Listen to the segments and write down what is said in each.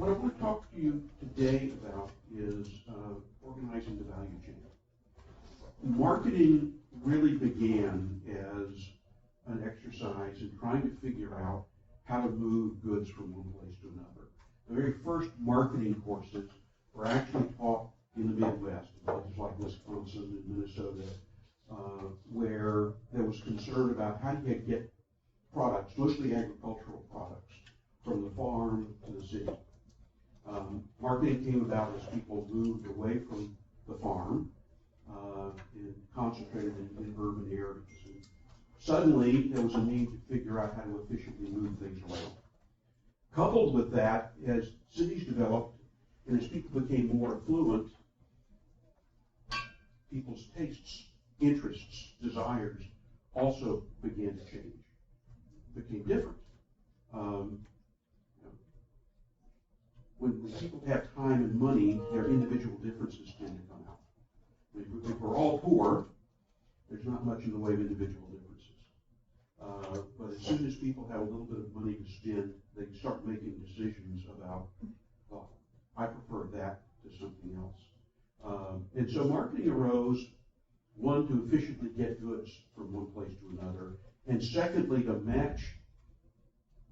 What I want to talk to you today about is organizing the value chain. Marketing really began as an exercise in trying to figure out how to move goods from one place to another. The very first marketing courses were actually taught in the Midwest, in places like Wisconsin and Minnesota, where there was concern about how do you get products, mostly agricultural products, from the farm to the city. Marketing came about as people moved away from the farm and concentrated in urban areas. And suddenly, there was a need to figure out how to efficiently move things around. Coupled with that, as cities developed and as people became more affluent, people's tastes, interests, desires also began to change, became different. When people have time and money, their individual differences tend to come out. If we're all poor, there's not much in the way of individual differences. But as soon as people have a little bit of money to spend, they start making decisions about, well, I prefer that to something else. And so marketing arose, one, to efficiently get goods from one place to another, and secondly, to match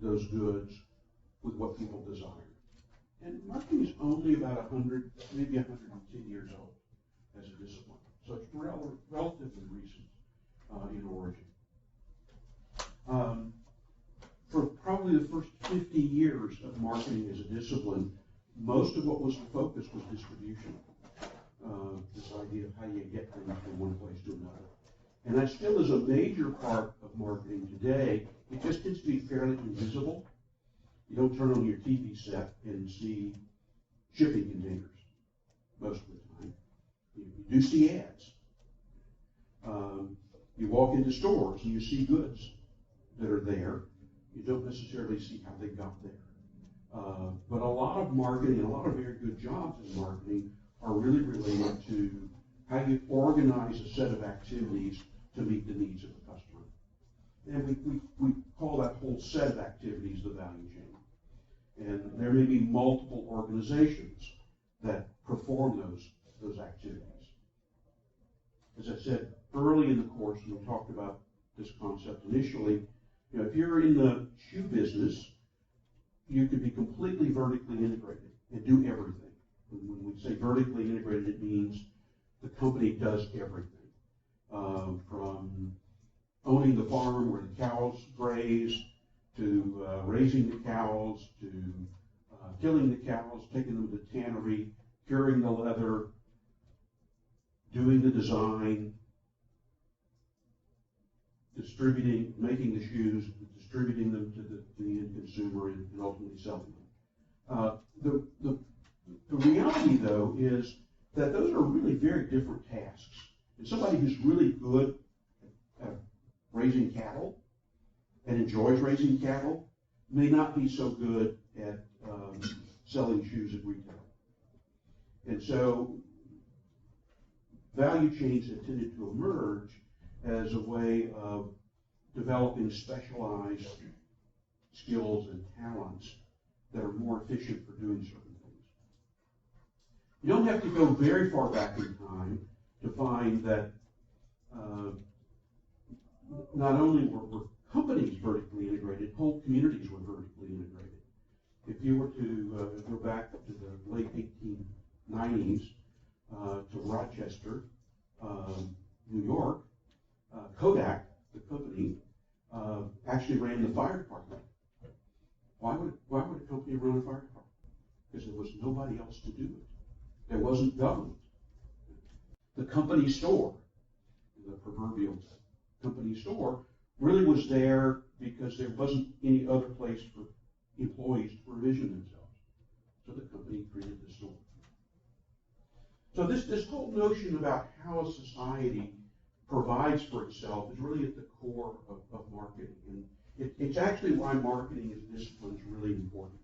those goods with what people desire. And marketing is only about 100, maybe 110 years old as a discipline. So it's relatively recent in origin. For probably the first 50 years of marketing as a discipline, most of what was the focus was distribution. This idea of how you get things from one place to another. And that still is a major part of marketing today. It just tends to be fairly invisible. You don't turn on your TV set and see shipping containers most of the time. You do see ads. You walk into stores and you see goods that are there. You don't necessarily see how they got there. But a lot of marketing and a lot of very good jobs in marketing are really related to how you organize a set of activities to meet the needs of the customer. And we call that whole set of activities the value chain. And there may be multiple organizations that perform those activities. As I said early in the course, when we talked about this concept initially, if you're in the shoe business, you could be completely vertically integrated and do everything. When we say vertically integrated, it means the company does everything. From owning the farm where the cows graze, to raising the cows, to killing the cows, taking them to the tannery, curing the leather, doing the design, distributing, making the shoes, distributing them to the end consumer, and ultimately selling them. The reality, though, is that those are really very different tasks. And somebody who's really good at raising cattle and enjoys raising cattle may not be so good at selling shoes at retail. And so value chains have tended to emerge as a way of developing specialized skills and talents that are more efficient for doing certain things. You don't have to go very far back in time to find that not only were companies vertically integrated, whole communities were vertically integrated. If you were to go back to the late 1890s to Rochester, New York, Kodak, the company, actually ran the fire department. Why would a company run a fire department? Because there was nobody else to do it. There wasn't government. The company store, the proverbial company store, really was there because there wasn't any other place for employees to provision themselves. So the company created the store. So this whole notion about how a society provides for itself is really at the core of marketing. And it's actually why marketing as a discipline is really important.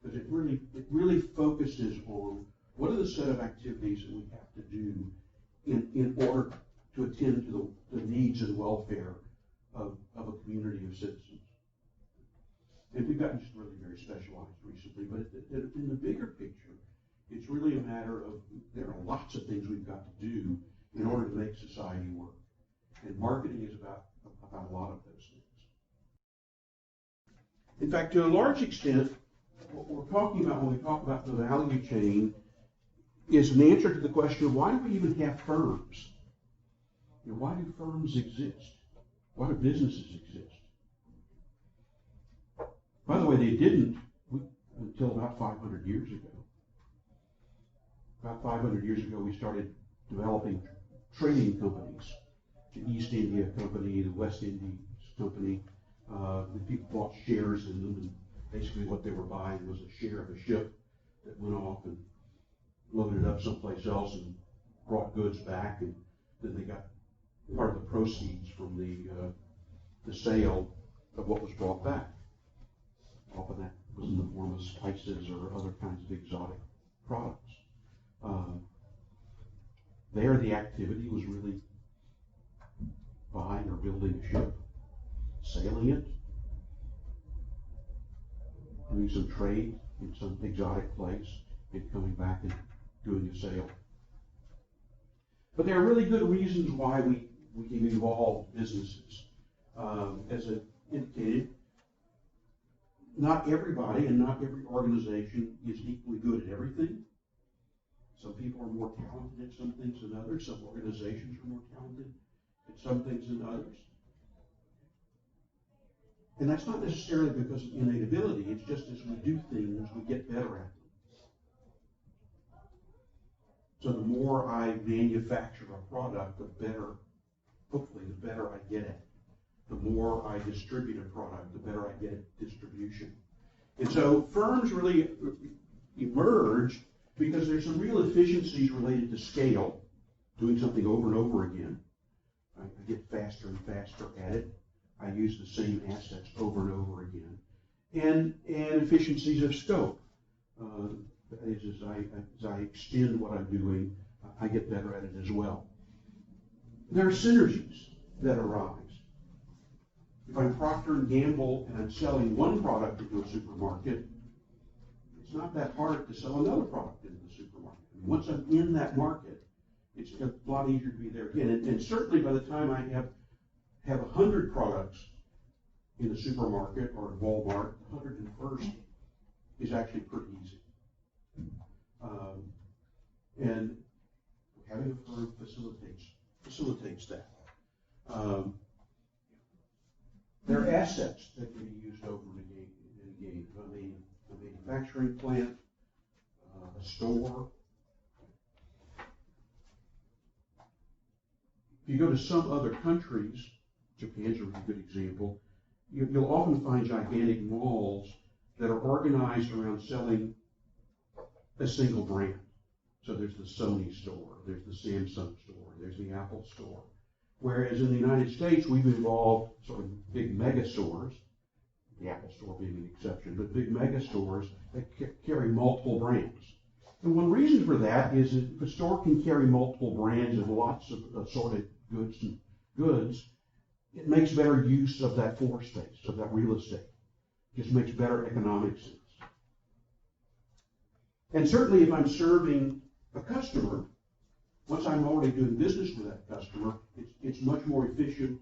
Because it really focuses on what are the set of activities that we have to do in order to attend to the needs and welfare of a community of citizens. And we've gotten just really very specialized recently, but in the bigger picture, it's really a matter of there are lots of things we've got to do in order to make society work. And marketing is about a lot of those things. In fact, to a large extent, what we're talking about when we talk about the value chain is an answer to the question of why do we even have firms? You know, why do firms exist? Why do businesses exist? By the way, they didn't until about 500 years ago. About 500 years ago, we started developing trading companies. The East India Company, the West Indies Company. The people bought shares in them, and basically what they were buying was a share of a ship that went off and loaded up someplace else and brought goods back, and then they got part of the proceeds from the sale of what was brought back. Often that was in the form of spices or other kinds of exotic products. There, the activity was really buying or building a ship, sailing it, doing some trade in some exotic place, and coming back and doing a sale. But there are really good reasons why we can involve businesses. As I indicated, not everybody and not every organization is equally good at everything. Some people are more talented at some things than others. Some organizations are more talented at some things than others. And that's not necessarily because of innate ability. It's just as we do things, we get better at them. So the more I manufacture a product, the better, hopefully, the better I get at it. The more I distribute a product, the better I get at distribution. And so firms really emerge because there's some real efficiencies related to scale, doing something over and over again. I get faster and faster at it. I use the same assets over and over again. And efficiencies of scope. That is, as I extend what I'm doing, I get better at it as well. There are synergies that arise. If I'm Procter & Gamble and I'm selling one product into a supermarket, it's not that hard to sell another product into the supermarket. I mean, once I'm in that market, it's a lot easier to be there again. And certainly by the time I have 100 products in the supermarket or in Walmart, the 101st is actually pretty easy. And having a firm facilitates that. There are assets that can be used over and again. A manufacturing plant, a store. If you go to some other countries, Japan's a really good example, you'll often find gigantic malls that are organized around selling a single brand. So there's the Sony store, there's the Samsung store, there's the Apple store. Whereas in the United States, we've involved sort of big mega stores, the Apple store being an exception, but big mega stores that carry multiple brands. And one reason for that is that if a store can carry multiple brands and lots of assorted goods, it makes better use of that floor space, of that real estate. It just makes better economic sense. And certainly if I'm serving a customer, once I'm already doing business with that customer, it's much more efficient,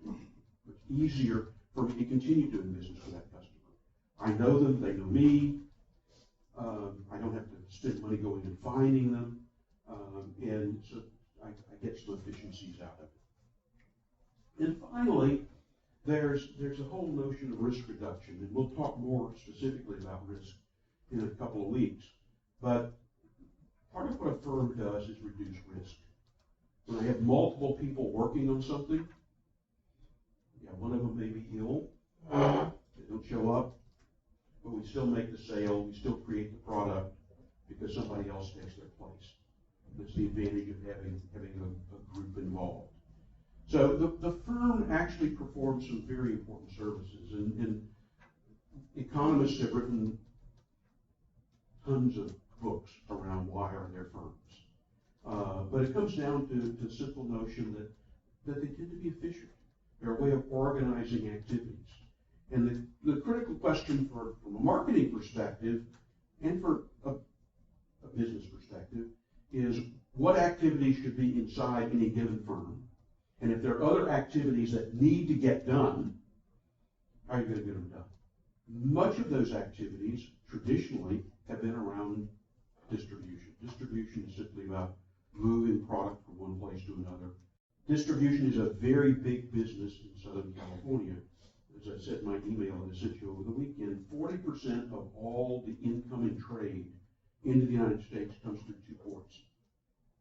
it's easier for me to continue doing business with that customer. I know them, they know me, I don't have to spend money going and finding them, and so I get some efficiencies out of it. And finally, there's a whole notion of risk reduction, and we'll talk more specifically about risk in a couple of weeks. But part of what a firm does is reduce risk. When I have multiple people working on something, one of them may be ill, they don't show up, but we still make the sale, we still create the product because somebody else takes their place. That's the advantage of having a group involved. So the firm actually performs some very important services, and economists have written tons of books around why are there firms. But it comes down to the simple notion that they tend to be efficient. They're a way of organizing activities. And the critical question from a marketing perspective and for a business perspective is what activities should be inside any given firm. And if there are other activities that need to get done, how are you going to get them done? Much of those activities traditionally have been around distribution. Distribution is simply about moving product from one place to another. Distribution is a very big business in Southern California. As I said in my email that I sent you over the weekend, 40% of all the incoming trade into the United States comes through two ports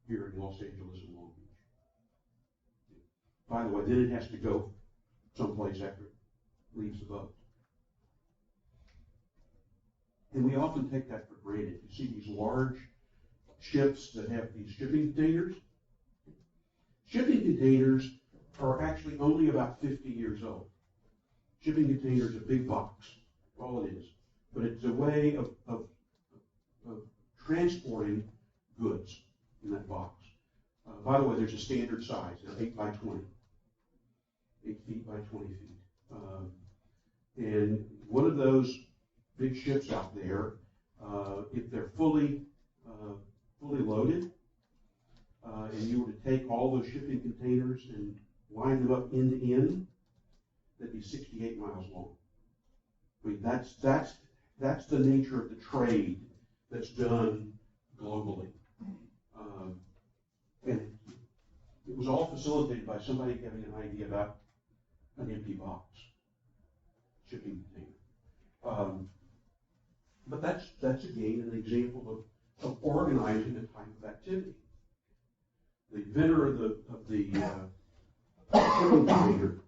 here in Los Angeles and Long Beach. By the way, then it has to go someplace after it leaves the boat. And we often take that for granted. You see these large ships that have these shipping containers. Shipping containers are actually only about 50 years old. Shipping container is a big box, all it is. But it's a way of transporting goods in that box. By the way, there's a standard size. They're 8 by 20. 8 feet by 20 feet. And one of those big ships out there, if they're fully loaded, and you were to take all those shipping containers and line them up end to end, that'd be 68 miles long. I mean, that's the nature of the trade that's done globally. And it was all facilitated by somebody having an idea about an empty box, shipping container. But that's again an example of organizing a type of activity. The inventor of the shipping container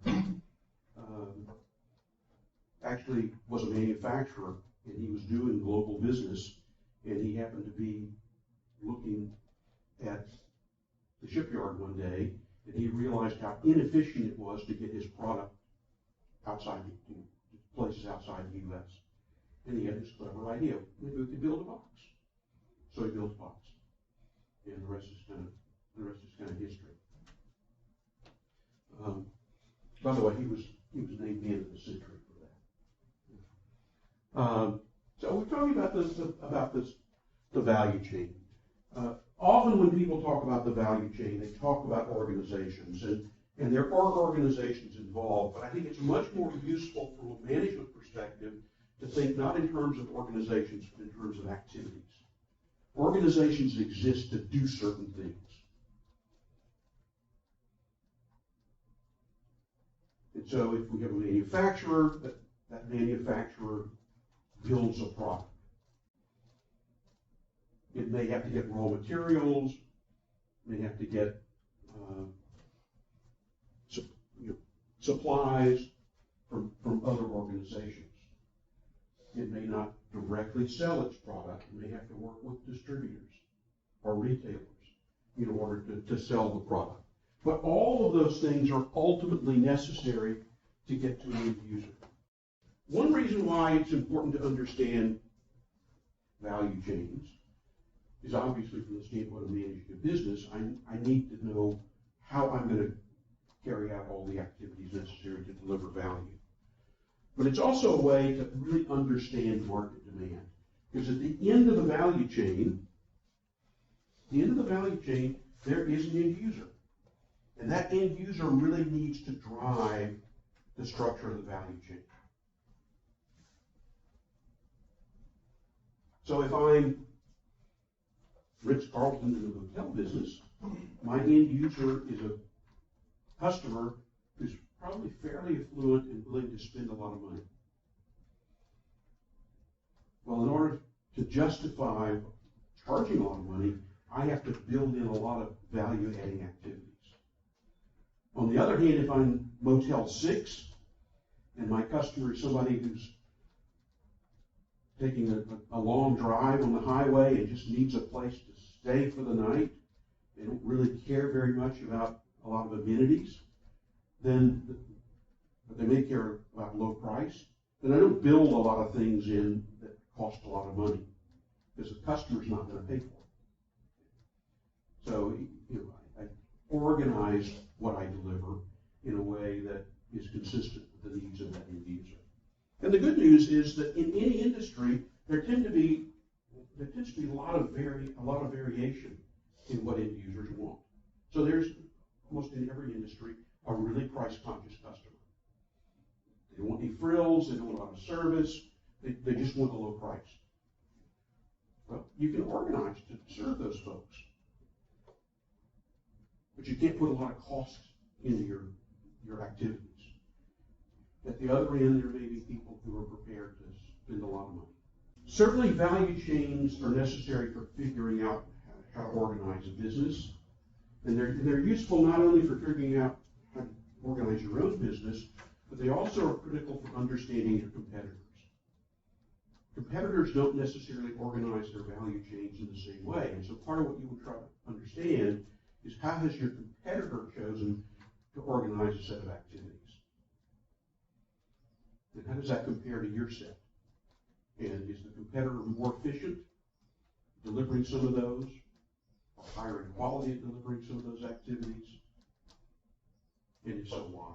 actually was a manufacturer, and he was doing global business, and he happened to be looking at the shipyard one day, and he realized how inefficient it was to get his product outside, places outside the U.S. And he had this clever idea: maybe we could build a box. So he built a box, and the rest is kind of history. By the way, he was named Man of the Century for that. So we're talking about the value chain. Often when people talk about the value chain, they talk about organizations, and there are organizations involved, but I think it's much more useful from a management perspective to think not in terms of organizations, but in terms of activities. Organizations exist to do certain things. And so if we have a manufacturer, that manufacturer builds a product. It may have to get raw materials, may have to get supplies from other organizations. It may not directly sell its product. It may have to work with distributors or retailers in order to sell the product. But all of those things are ultimately necessary to get to an end user. One reason why it's important to understand value chains is obviously from the standpoint of managing a business, I need to know how I'm going to carry out all the activities necessary to deliver value. But it's also a way to really understand market demand. Because at the end of the value chain, there is an end user. And that end user really needs to drive the structure of the value chain. So if I'm Ritz-Carlton in the hotel business, my end user is a customer who's probably fairly affluent and willing to spend a lot of money. Well, in order to justify charging a lot of money, I have to build in a lot of value-adding activities. On the other hand, if I'm Motel 6 and my customer is somebody who's taking a long drive on the highway and just needs a place to stay for the night, they don't really care very much about a lot of amenities, but they may care about low price, then I don't build a lot of things in that cost a lot of money because the customer's not going to pay for it. So I organize what I deliver in a way that is consistent with the needs of that end user. And the good news is that in any industry, there tends to be a lot of variation in what end users want. So there's almost in every industry a really price-conscious customer. They don't want any frills, they don't want a lot of service, they just want a low price. Well, you can organize to serve those folks, but you can't put a lot of cost into your activities. At the other end, there may be people who are prepared to spend a lot of money. Certainly, value chains are necessary for figuring out how to organize a business, and they're useful not only for figuring out how to organize your own business, but they also are critical for understanding your competitors. Competitors don't necessarily organize their value chains in the same way, and so part of what you would try to understand is how has your competitor chosen to organize a set of activities? And how does that compare to your set? And is the competitor more efficient delivering some of those, or higher in quality at delivering some of those activities? And if so, why?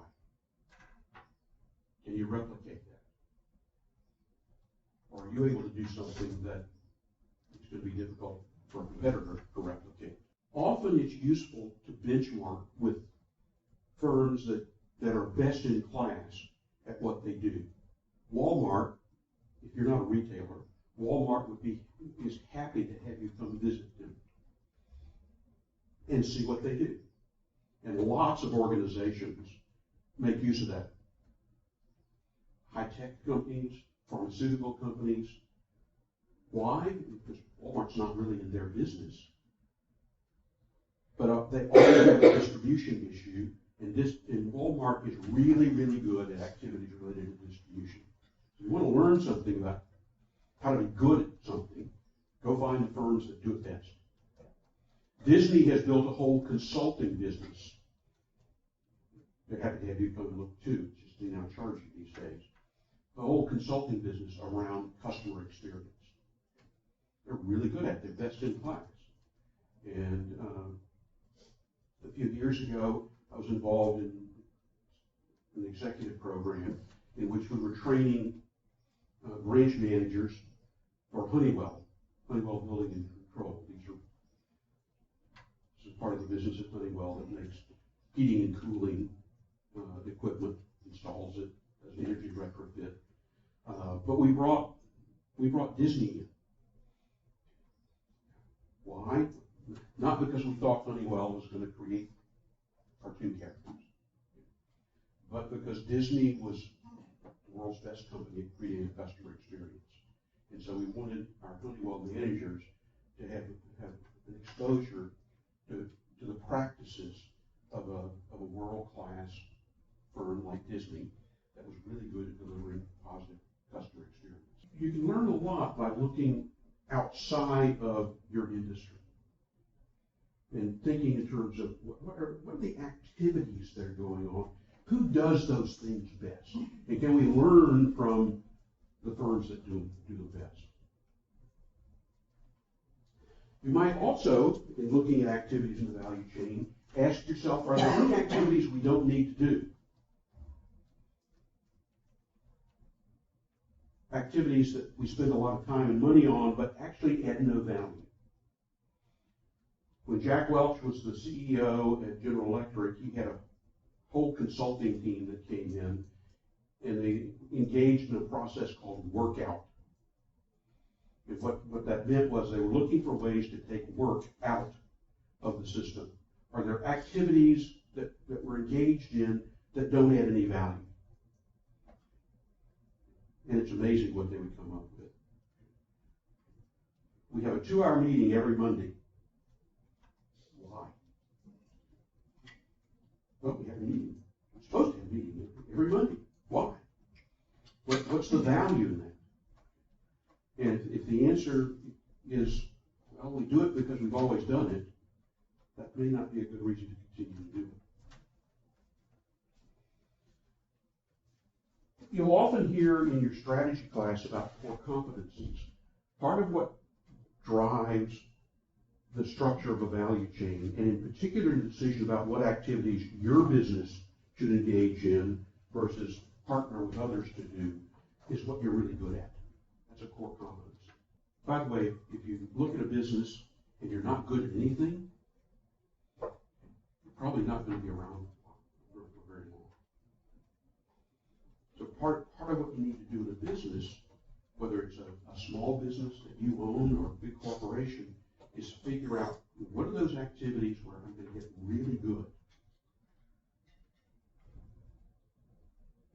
Can you replicate that? Or are you able to do something that it's going to be difficult for a competitor to replicate? Often it's useful to benchmark with firms that are best in class at what they do. Walmart, if you're not a retailer, Walmart is happy to have you come visit them and see what they do. And lots of organizations make use of that. High-tech companies, pharmaceutical companies. Why? Because Walmart's not really in their business. But they also have a distribution issue, and Walmart is really, really good at activities related to distribution. So you want to learn something about how to be good at something, go find the firms that do it best. Disney has built a whole consulting business. They're happy to have you come and look too, it's just they now charge you these days. The whole consulting business around customer experience. They're really good at it. They're best in class. And a few years ago, I was involved in an executive program in which we were training branch managers for Honeywell Building and Control. This is part of the business at Honeywell that makes heating and cooling equipment, installs it, does an energy retrofit. But we brought Disney in. Why? Not because we thought Honeywell was going to create cartoon characters, but because Disney was the world's best company at creating a customer experience. And so we wanted our Honeywell managers to have an exposure to the practices of a world-class firm like Disney that was really good at delivering positive customer experience. You can learn a lot by looking outside of your industry and thinking in terms of what are the activities that are going on? Who does those things best? And can we learn from the firms that do them best? You might also, in looking at activities in the value chain, ask yourself, are there any activities we don't need to do? Activities that we spend a lot of time and money on, but actually add no value. When Jack Welch was the CEO at General Electric, he had a whole consulting team that came in, and they engaged in a process called workout. And what that meant was they were looking for ways to take work out of the system. Are there activities that we're engaged in that don't add any value? And it's amazing what they would come up with. We have a 2-hour meeting every Monday. Why? Well, we have a meeting. We're supposed to have a meeting every Monday. Why? What's the value in that? And if the answer is, well, we do it because we've always done it, that may not be a good reason to continue to do it. You'll often hear in your strategy class about core competencies. Part of what drives the structure of a value chain, and in particular the decision about what activities your business should engage in versus partner with others to do, is what you're really good at. That's a core competence. By the way, if you look at a business and you're not good at anything, you're probably not going to be around for very long. So part of what you need to do in a business, whether it's a small business that you own or a big corporation, is figure out what are those activities where I'm going to get really good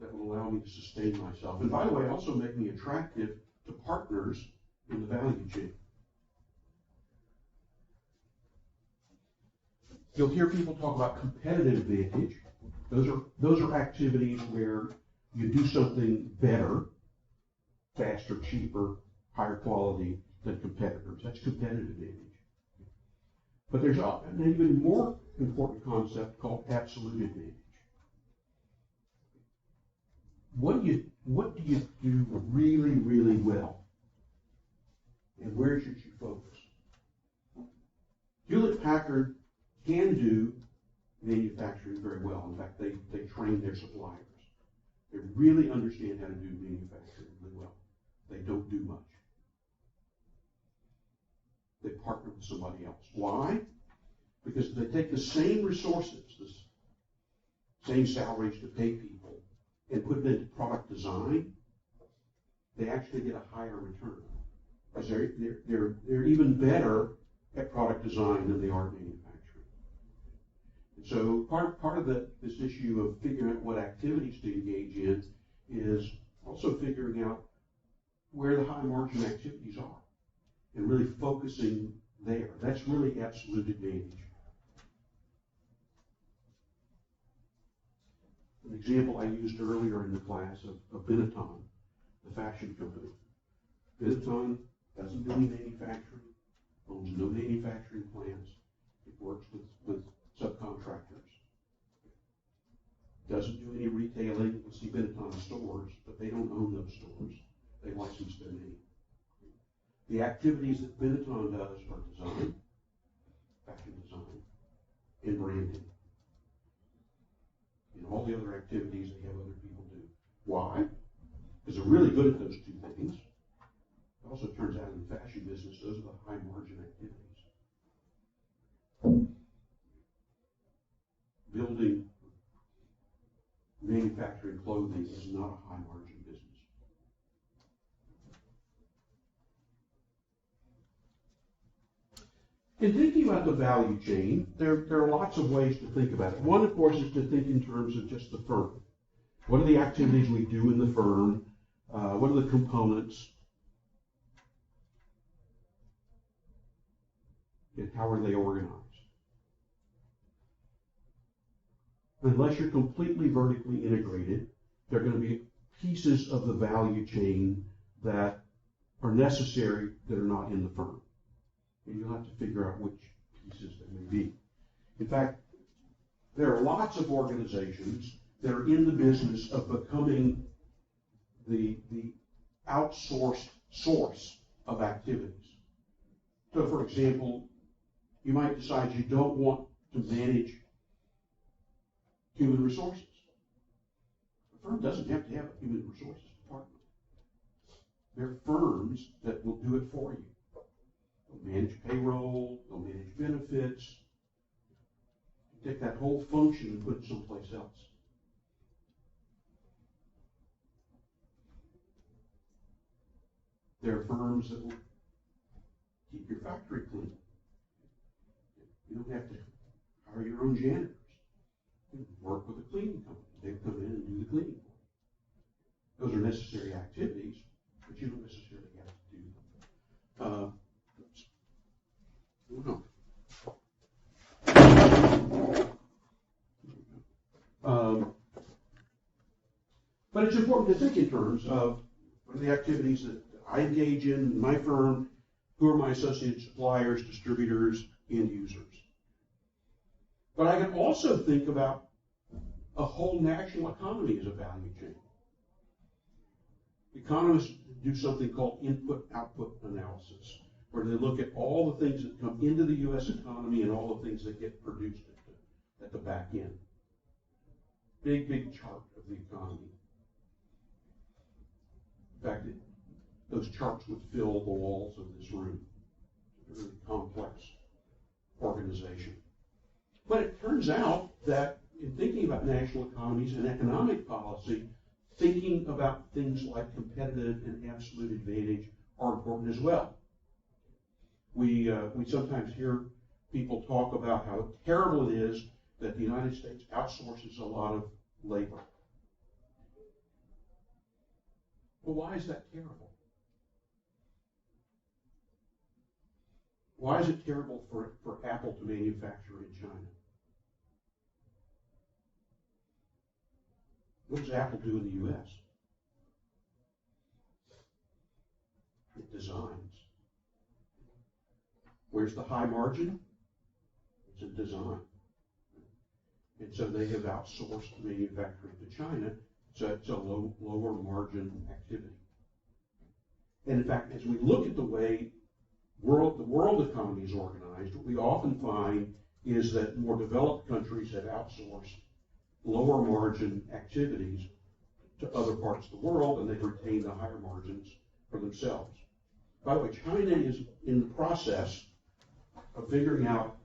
that will allow me to sustain myself. And by the way, also make me attractive to partners in the value chain. You'll hear people talk about competitive advantage. Those are activities where you do something better, faster, cheaper, higher quality than competitors. That's competitive advantage. But there's an even more important concept called absolute advantage. What do you do really, really well? And where should you focus? Hewlett-Packard can do manufacturing very well. In fact, they train their suppliers. They really understand how to do manufacturing really well. They don't do much. They partner with somebody else. Why? Because they take the same resources, the same salaries to pay people, and put it into product design, they actually get a higher return. Because they're even better at product design than they are at manufacturing. And so part of this issue of figuring out what activities to engage in is also figuring out where the high margin activities are and really focusing there. That's really absolute advantage. An example I used earlier in the class of Benetton, the fashion company. Benetton doesn't do any manufacturing, owns no manufacturing plants. It works with subcontractors. Doesn't do any retailing. You'll see Benetton stores, but they don't own those stores. They license their name. The activities that Benetton does are design, fashion design, and branding. And all the other activities they have other people do. Why? Because they're really good at those two things. It also turns out in the fashion business, those are the high margin activities. Building, manufacturing clothing is not a high margin business. In thinking about the value chain, there are lots of ways to think about it. One, of course, is to think in terms of just the firm. What are the activities we do in the firm? What are the components? And how are they organized? Unless you're completely vertically integrated, there are going to be pieces of the value chain that are necessary that are not in the firm. And you'll have to figure out which pieces they may be. In fact, there are lots of organizations that are in the business of becoming the outsourced source of activities. So, for example, you might decide you don't want to manage human resources. A firm doesn't have to have a human resources department. There are firms that will do it for you. They'll manage payroll, they'll manage benefits. Take that whole function and put it someplace else. There are firms that will keep your factory clean. You don't have to hire your own janitors. You work with a cleaning company. They come in and do the cleaning for you. Those are necessary activities, but you don't necessarily have to do them. But it's important to think in terms of what are the activities that I engage in my firm, who are my associated suppliers, distributors, end users. But I can also think about a whole national economy as a value chain. Economists do something called input-output analysis, where they look at all the things that come into the U.S. economy and all the things that get produced at the back end. Big chart of the economy. In fact, those charts would fill the walls of this room. It's a really complex organization. But it turns out that in thinking about national economies and economic policy, thinking about things like competitive and absolute advantage are important as well. We sometimes hear people talk about how terrible it is that the United States outsources a lot of labor. Well, why is that terrible? Why is it terrible for Apple to manufacture in China? What does Apple do in the U.S.? It designs. Where's the high margin? It's in design. And so they have outsourced manufacturing to China, so it's a lower margin activity. And in fact, as we look at the way the world economy is organized, what we often find is that more developed countries have outsourced lower margin activities to other parts of the world, and they've retained the higher margins for themselves. By the way, China is in the process of figuring out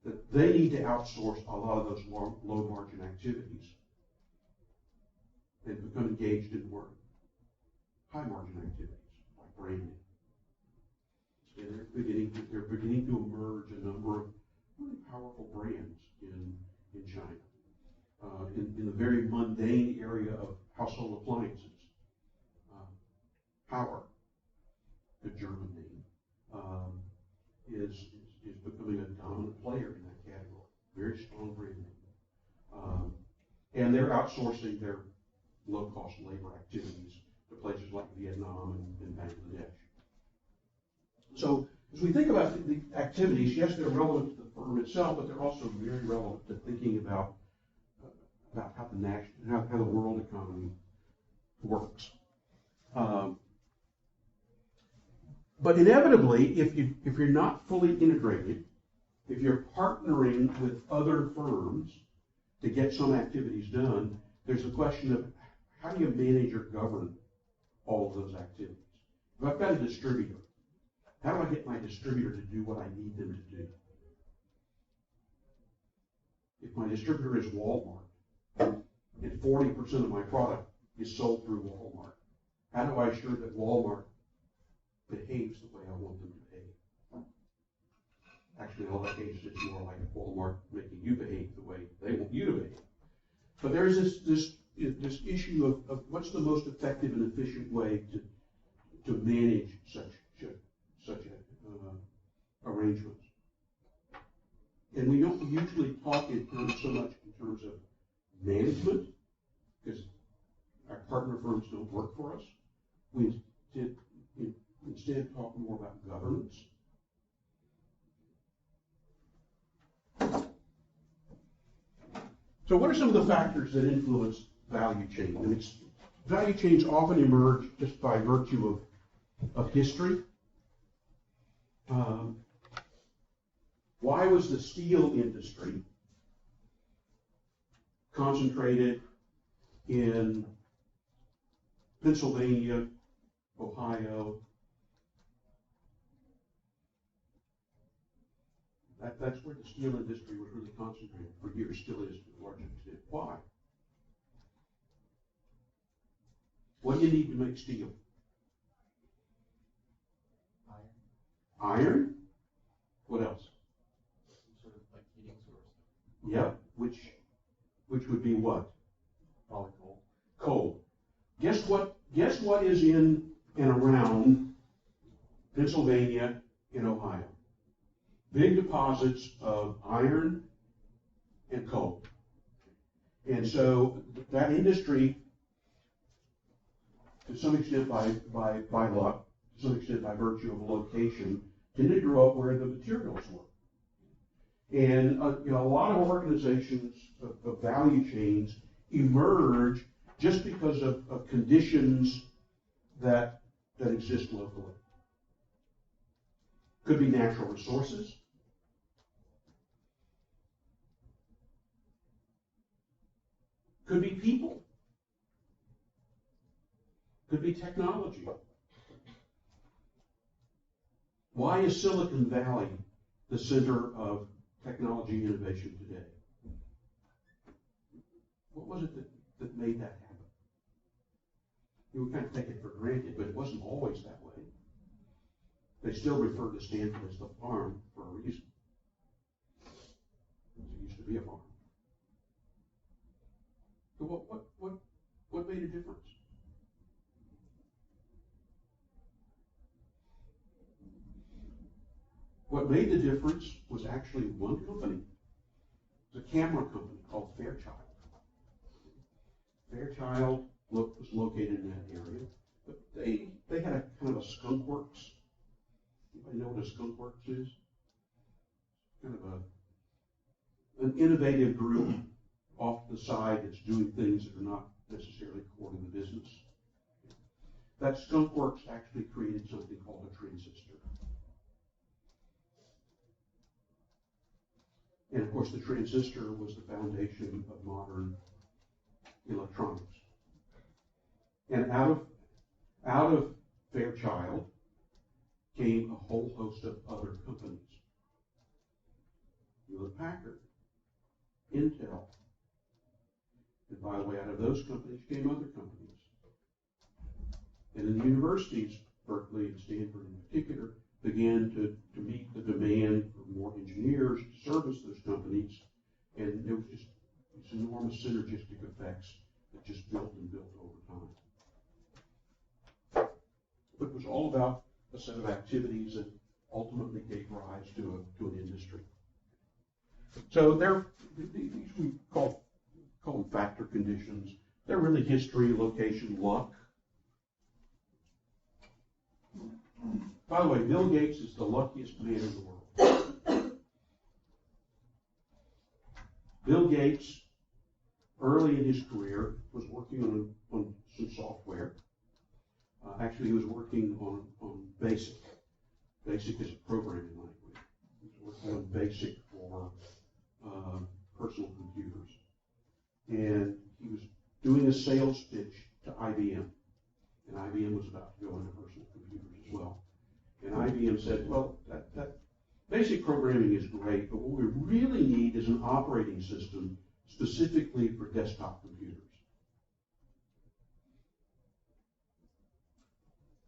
that they need to outsource a lot of those low margin activities and become engaged in more high margin activities like branding. And they're beginning to emerge a number of really powerful brands in China. In the very mundane area of household appliances. Power, the German name, is becoming a dominant player in that category. Very strong brand name. And they're outsourcing their low-cost labor activities to places like Vietnam and Bangladesh. So as we think about the activities, yes, they're relevant to the firm itself, but they're also very relevant to thinking about how the world economy works. But inevitably, if you're not fully integrated, if you're partnering with other firms to get some activities done, there's a question of how do you manage or govern all of those activities? If I've got a distributor, how do I get my distributor to do what I need them to do? If my distributor is Walmart, and 40% of my product is sold through Walmart, how do I assure that Walmart behaves the way I want them to behave? Actually, in a lot of cases, it's more like Walmart making you behave the way they want you to behave. But there's this issue of what's the most effective and efficient way to manage such arrangements. And we don't usually talk so much in terms of management, because our partner firms don't work for us. We instead talk more about governance. So what are some of the factors that influence value chain? I mean, value chains often emerge just by virtue of history. Why was the steel industry concentrated in Pennsylvania, Ohio? That's where the steel industry was really concentrated for years, still is to a large extent. Why? What do you need to make steel? Iron? What else? Some sort of like heating source. Yep, which would be what? Probably coal. Coal. Guess what is in and around Pennsylvania and Ohio? Big deposits of iron and coal. And so that industry, to some extent by luck, to some extent by virtue of location, tended to grow up where the materials were. And a lot of organizations of value chains emerge just because of conditions that exist locally. Could be natural resources. Could be people. Could be technology. Why is Silicon Valley the center of technology innovation today? What was it that made that happen? You would kind of take it for granted, but it wasn't always that way. They still refer to Stanford as the farm for a reason. It used to be a farm. So what made a difference? What made the difference was actually one company. It was a camera company called Fairchild. Fairchild was located in that area, but they had a kind of a skunk works. Anybody know what a skunk works is? Kind of an innovative group off to the side that's doing things that are not necessarily core to the business. That skunk works actually created something called a transistor. And of course, the transistor was the foundation of modern electronics. And out of Fairchild came a whole host of other companies. Hewlett-Packard, Intel. And by the way, out of those companies came other companies. And in the universities, Berkeley and Stanford in particular, began to meet the demand for more engineers to service those companies. And there was just these enormous synergistic effects that just built and built over time. But it was all about a set of activities that ultimately gave rise to an industry. So these we call them factor conditions. They're really history, location, luck. By the way, Bill Gates is the luckiest man in the world. Bill Gates, early in his career, was working on some software. Actually, he was working on BASIC. BASIC is a programming language. He was working on BASIC for personal computers. And he was doing a sales pitch to IBM. And IBM was about to go into personal computers as well. And IBM said, well, that basic programming is great, but what we really need is an operating system specifically for desktop computers.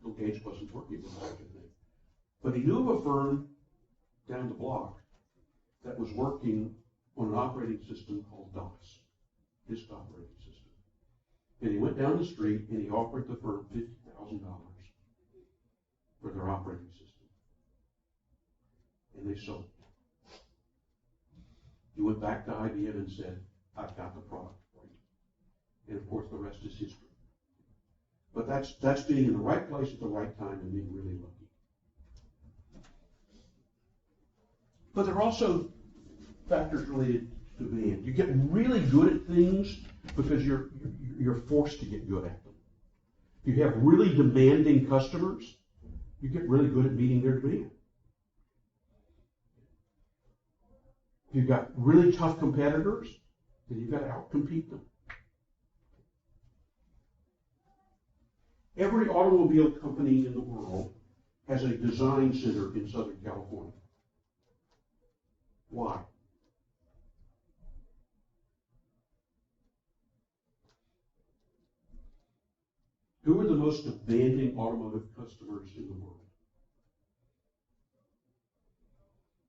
Bill Gates wasn't working with such a thing. But he knew of a firm down the block that was working on an operating system called DOS, disk operating system. And he went down the street and he offered the firm $50,000 for their operating system. And they sold it. He went back to IBM and said, I've got the product for you. And of course, the rest is history. But that's being in the right place at the right time and being really lucky. But there are also factors related to demand. You get really good at things because you're forced to get good at them. If you have really demanding customers, you get really good at meeting their demand. If you've got really tough competitors, then you've got to outcompete them. Every automobile company in the world has a design center in Southern California. Why? Who are the most demanding automotive customers in the world?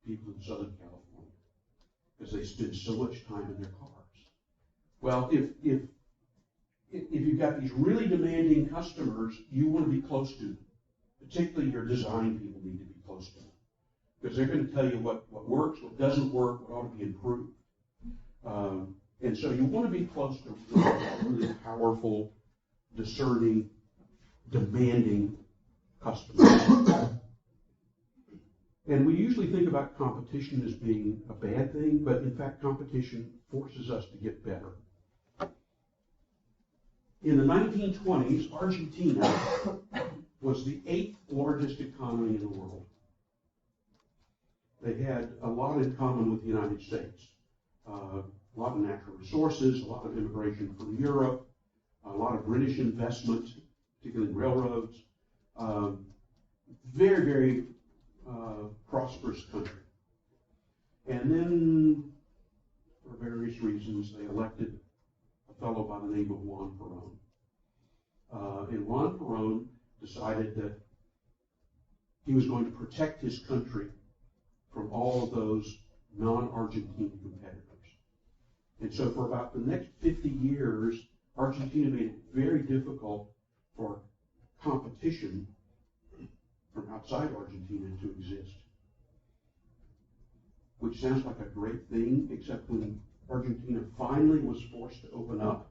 People in Southern California, because they spend so much time in their cars. Well, if you've got these really demanding customers, you want to be close to them. Particularly your design people need to be close to them, because they're going to tell you what works, what doesn't work, what ought to be improved. And so you want to be close to really powerful, discerning, demanding customers. And we usually think about competition as being a bad thing, but in fact, competition forces us to get better. In the 1920s, Argentina was the 8th largest economy in the world. They had a lot in common with the United States. A lot of natural resources, a lot of immigration from Europe, a lot of British investment, particularly railroads. Very, very prosperous country. And then, for various reasons, they elected a fellow by the name of Juan Perón. And Juan Perón decided that he was going to protect his country from all of those non-Argentine competitors. And so for about the next 50 years, Argentina made it very difficult for competition from outside Argentina to exist. Which sounds like a great thing, except when Argentina finally was forced to open up,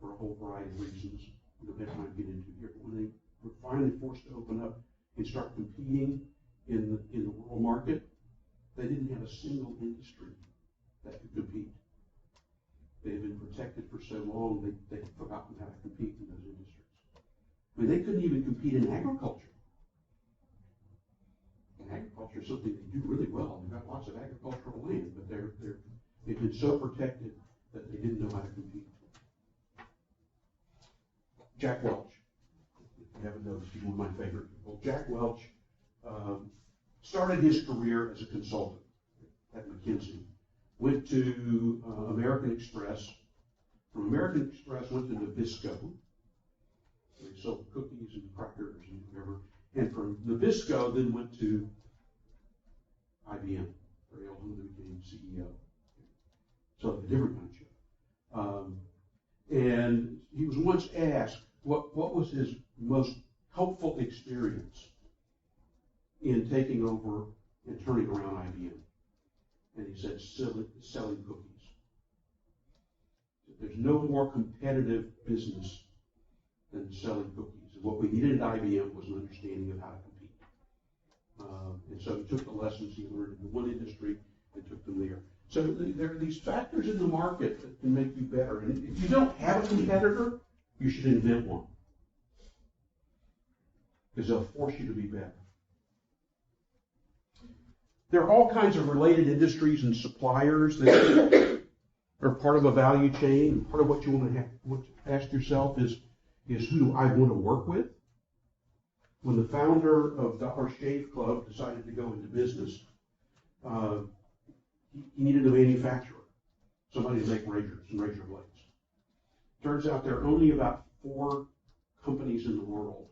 for a whole variety of reasons we don't have time to get into here, but when they were finally forced to open up and start competing in the world market, they didn't have a single industry that could compete. They had been protected for so long, they had forgotten how to compete in those industries. I mean, they couldn't even compete in agriculture. And agriculture is something they do really well. They've got lots of agricultural land, but they've been so protected that they didn't know how to compete. Jack Welch. If you haven't noticed, he's one of my favorite people. Jack Welch started his career as a consultant at McKinsey. Went to American Express. From American Express, went to Nabisco. They sold cookies and crackers and whatever. And from Nabisco, then went to IBM. Very ultimately became CEO. So a different kind of show. And he was once asked what was his most helpful experience in taking over and turning around IBM. And he said, selling cookies. There's no more competitive business than selling cookies. And what we needed at IBM was an understanding of how to compete. And so he took the lessons he learned in one industry and took them there. So there are these factors in the market that can make you better. And if you don't have a competitor, you should invent one. Because they'll force you to be better. There are all kinds of related industries and suppliers that are part of a value chain. Part of what you want to ask yourself is who do I want to work with? When the founder of Dollar Shave Club decided to go into business, he needed a manufacturer, somebody to make razors and razor blades. Turns out there are only about 4 companies in the world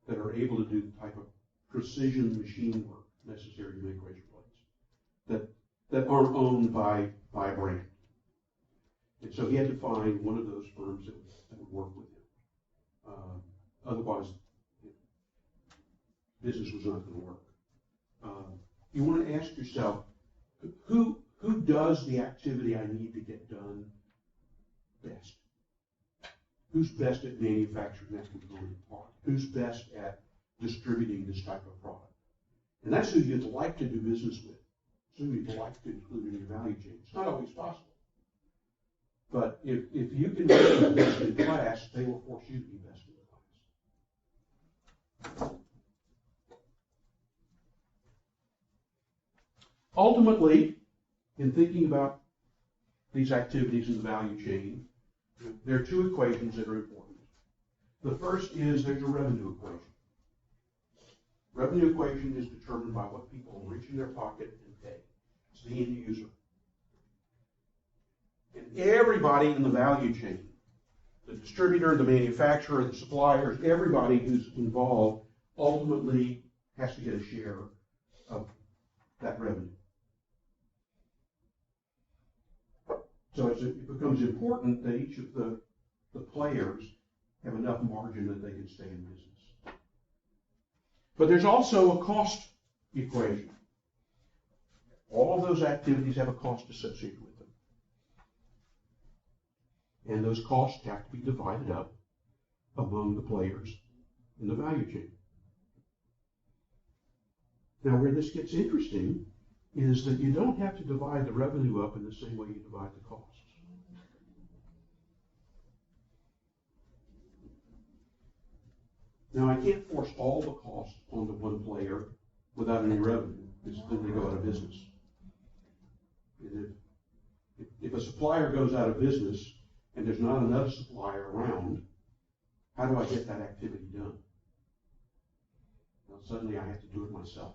that are able to do the type of precision machine work necessary to make razor blades that aren't owned by a brand. And so he had to find one of those firms that would work with him. Otherwise, business was not going to work. You want to ask yourself, who does the activity I need to get done best? Who's best at manufacturing that component part? Who's best at distributing this type of product? And that's who you'd like to do business with. It's who you'd like to include in your value chain. It's not always possible. But if you can be the best in class, they will force you to be best in class. Ultimately, in thinking about these activities in the value chain, there are 2 equations that are important. The first is there's a revenue equation. Revenue equation is determined by what people reach in their pocket and pay. It's the end user. And everybody in the value chain, the distributor, the manufacturer, the suppliers, everybody who's involved ultimately has to get a share of that revenue. So it becomes important that each of the players have enough margin that they can stay in business. But there's also a cost equation. All of those activities have a cost associated with them. And those costs have to be divided up among the players in the value chain. Now, where this gets interesting is that you don't have to divide the revenue up in the same way you divide the costs. Now, I can't force all the costs onto one player without any revenue, because then they go out of business. And if a supplier goes out of business and there's not another supplier around, How do I get that activity done? Well, suddenly I have to do it myself.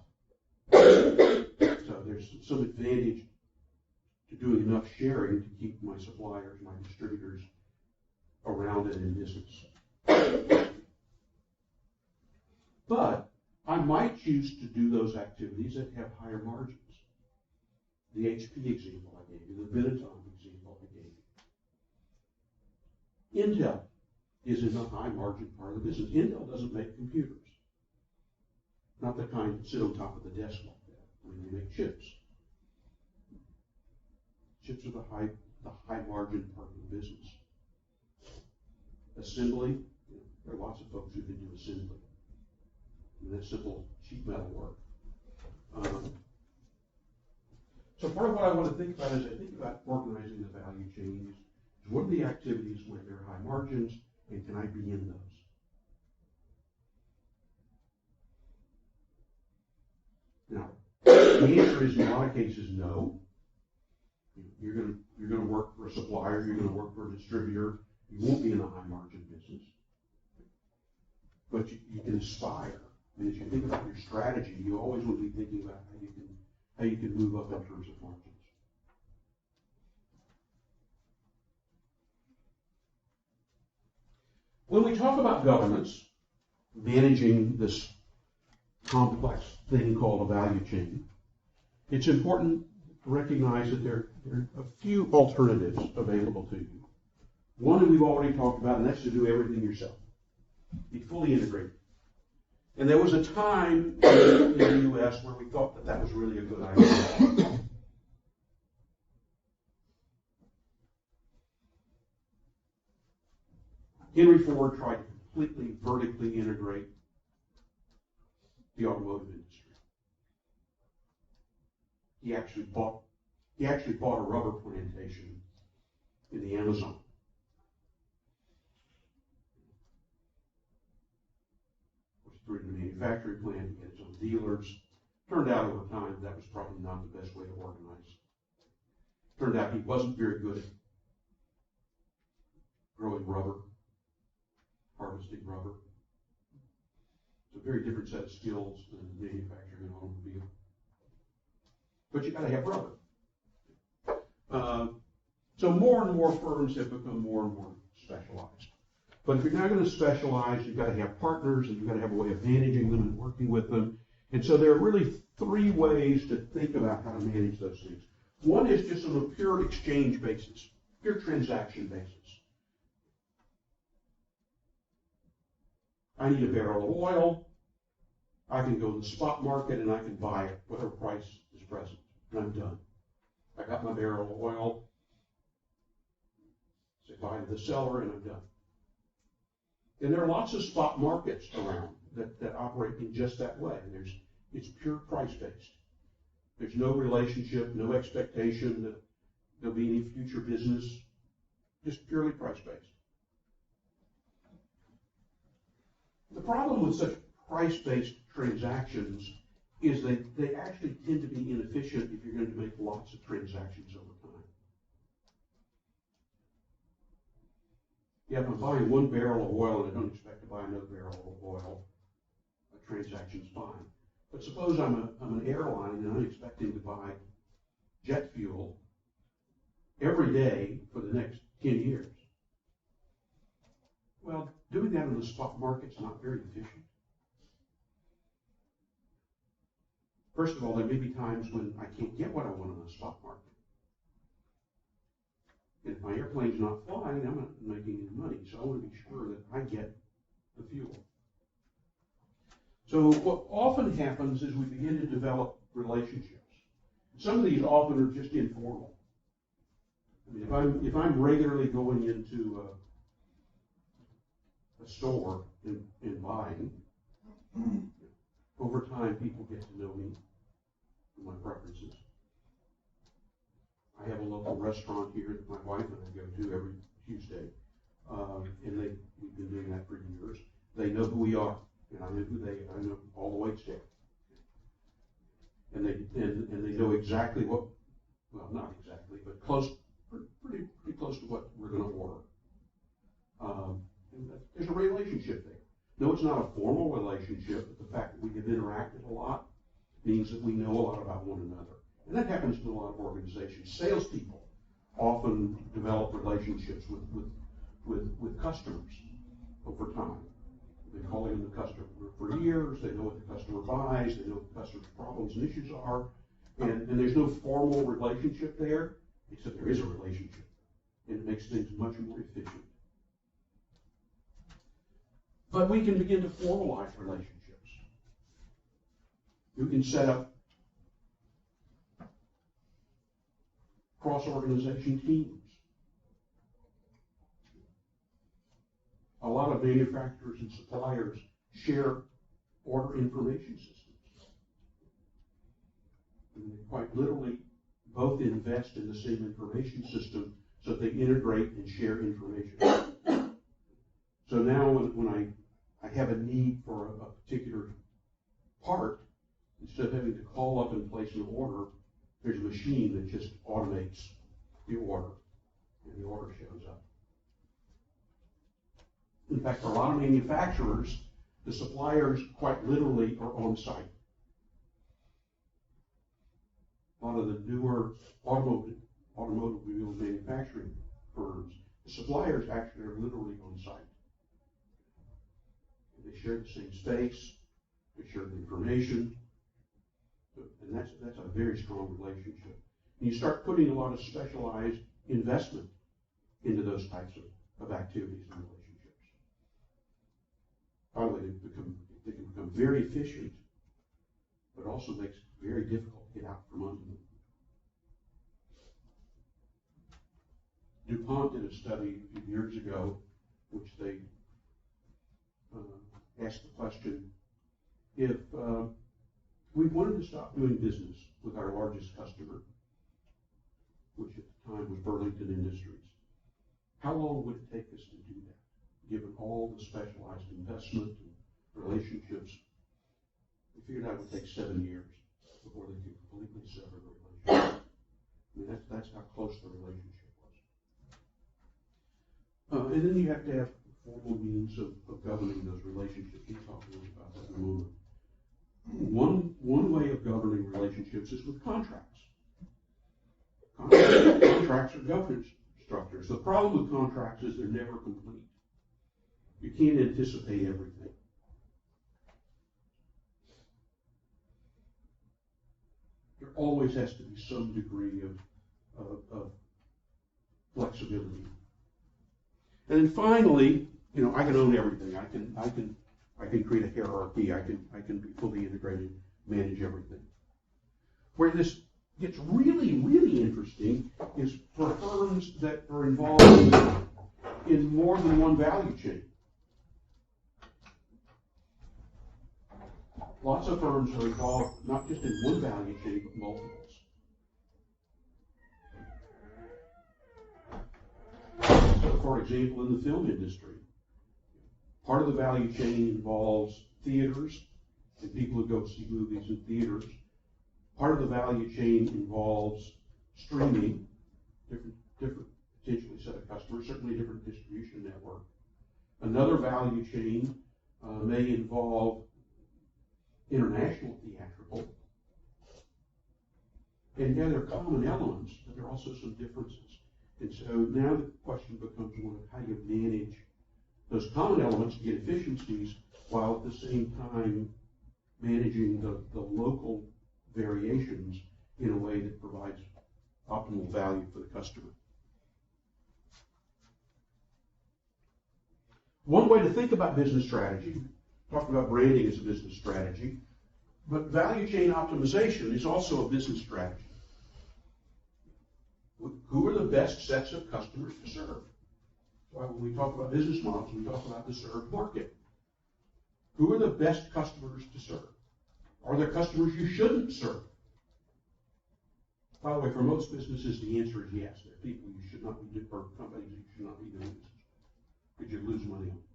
So there's some advantage to doing enough sharing to keep my suppliers, my distributors around and in business. But I might choose to do those activities that have higher margins. The HP example I gave you, the Benetton example I gave you. Intel is in the high margin part of the business. Intel doesn't make computers. Not the kind that sit on top of the desk like that. I mean, they make chips. Chips are the high margin part of the business. Assembly, there are lots of folks who can do assembly. And that's simple sheet metal work. So part of what I want to think about is I think about organizing the value chains. What are the activities where there are high margins, and can I be in those? Now, the answer is in a lot of cases no. You're going to work for a supplier. You're going to work for a distributor. You won't be in the high margin business, but you can aspire. And as you think about your strategy, you always want to be thinking about how you can move up in terms of margins. When we talk about governance, managing this complex thing called a value chain, it's important to recognize that there are a few alternatives available to you. One that we've already talked about, and that's to do everything yourself. Be fully integrated. And there was a time in the U.S. where we thought that that was really a good idea. Henry Ford tried to completely vertically integrate the automotive industry. He actually bought a rubber plantation in the Amazon. Through the manufacturing plant, he had his own dealers. Turned out over time that was probably not the best way to organize. Turned out he wasn't very good at growing rubber, harvesting rubber. It's a very different set of skills than manufacturing an automobile. But you got to have rubber. So more and more firms have become more and more specialized. But if you're not going to specialize, you've got to have partners, and you've got to have a way of managing them and working with them. And so there are really three ways to think about how to manage those things. One is just on a pure exchange basis, pure transaction basis. I need a barrel of oil. I can go to the spot market and I can buy it, whatever price is present, and I'm done. I got my barrel of oil. Say bye to the seller, and I'm done. And there are lots of spot markets around that operate in just that way. It's pure price-based. There's no relationship, no expectation that there'll be any future business, just purely price-based. The problem with such price-based transactions is they actually tend to be inefficient if you're going to make lots of transactions over time. Yeah, if I'm buying one barrel of oil and I don't expect to buy another barrel of oil, a transaction's fine. But suppose I'm an airline and I'm expecting to buy jet fuel every day for the next 10 years. Well, doing that in the spot market's not very efficient. First of all, there may be times when I can't get what I want in the spot market. And if my airplane's not flying, I'm not making any money. So I want to be sure that I get the fuel. So what often happens is we begin to develop relationships. Some of these often are just informal. I mean, if I'm regularly going into a store and buying, over time people get to know me and my preferences. I have a local restaurant here that my wife and I go to every Tuesday, and we've been doing that for years. They know who we are, and I know who they are. I know all the waits there, and they know exactly what. Well, not exactly, but close, pretty close to what we're going to order. There's a relationship there. No, it's not a formal relationship, but the fact that we have interacted a lot means that we know a lot about one another. And that happens in a lot of organizations. Salespeople often develop relationships with customers over time. They've been calling the customer for years. They know what the customer buys. They know what the customer's problems and issues are. And there's no formal relationship there, except there is a relationship. And it makes things much more efficient. But we can begin to formalize relationships. You can set up cross-organization teams. A lot of manufacturers and suppliers share order information systems. And they quite literally both invest in the same information system so that they integrate and share information. So now when I have a need for a particular part, instead of having to call up and place an order, there's a machine that just automates the order, and the order shows up. In fact, for a lot of manufacturers, the suppliers quite literally are on site. A lot of the newer automobile manufacturing firms, the suppliers actually are literally on site. They share the same space, they share the information, and that's a very strong relationship. And you start putting a lot of specialized investment into those types of activities and relationships. By the way, they can become very efficient, but also makes it very difficult to get out from under them. DuPont did a study a few years ago, which they asked the question, if we wanted to stop doing business with our largest customer, which at the time was Burlington Industries, how long would it take us to do that, given all the specialized investment and relationships? We figured out it would take 7 years before they could completely sever the relationship. I mean, that's how close the relationship was. And then you have to have formal means of governing those relationships. We'll talk a little about that in a moment. One way of governing relationships is with contracts. Contracts are governance structures. The problem with contracts is they're never complete. You can't anticipate everything. There always has to be some degree of flexibility. And then finally, I can own everything. I can create a hierarchy. I can be fully integrated, manage everything. Where this gets really, really interesting is for firms that are involved in more than one value chain. Lots of firms are involved not just in one value chain, but multiples. So, for example, in the film industry, part of the value chain involves theaters and people who go see movies in theaters. Part of the value chain involves streaming, different potentially set of customers, certainly different distribution network. Another value chain may involve international theatrical. And yeah, there are common elements, but there are also some differences. And so now the question becomes one of how you manage those common elements to get efficiencies while at the same time managing the local variations in a way that provides optimal value for the customer. One way to think about business strategy, talking about branding as a business strategy, but value chain optimization is also a business strategy. Who are the best sets of customers to serve? Why when we talk about business models, we talk about the served market. Who are the best customers to serve? Are there customers you shouldn't serve? By the way, for most businesses, the answer is yes. There are people you should not be, or companies you should not be doing business with, because you lose money on it.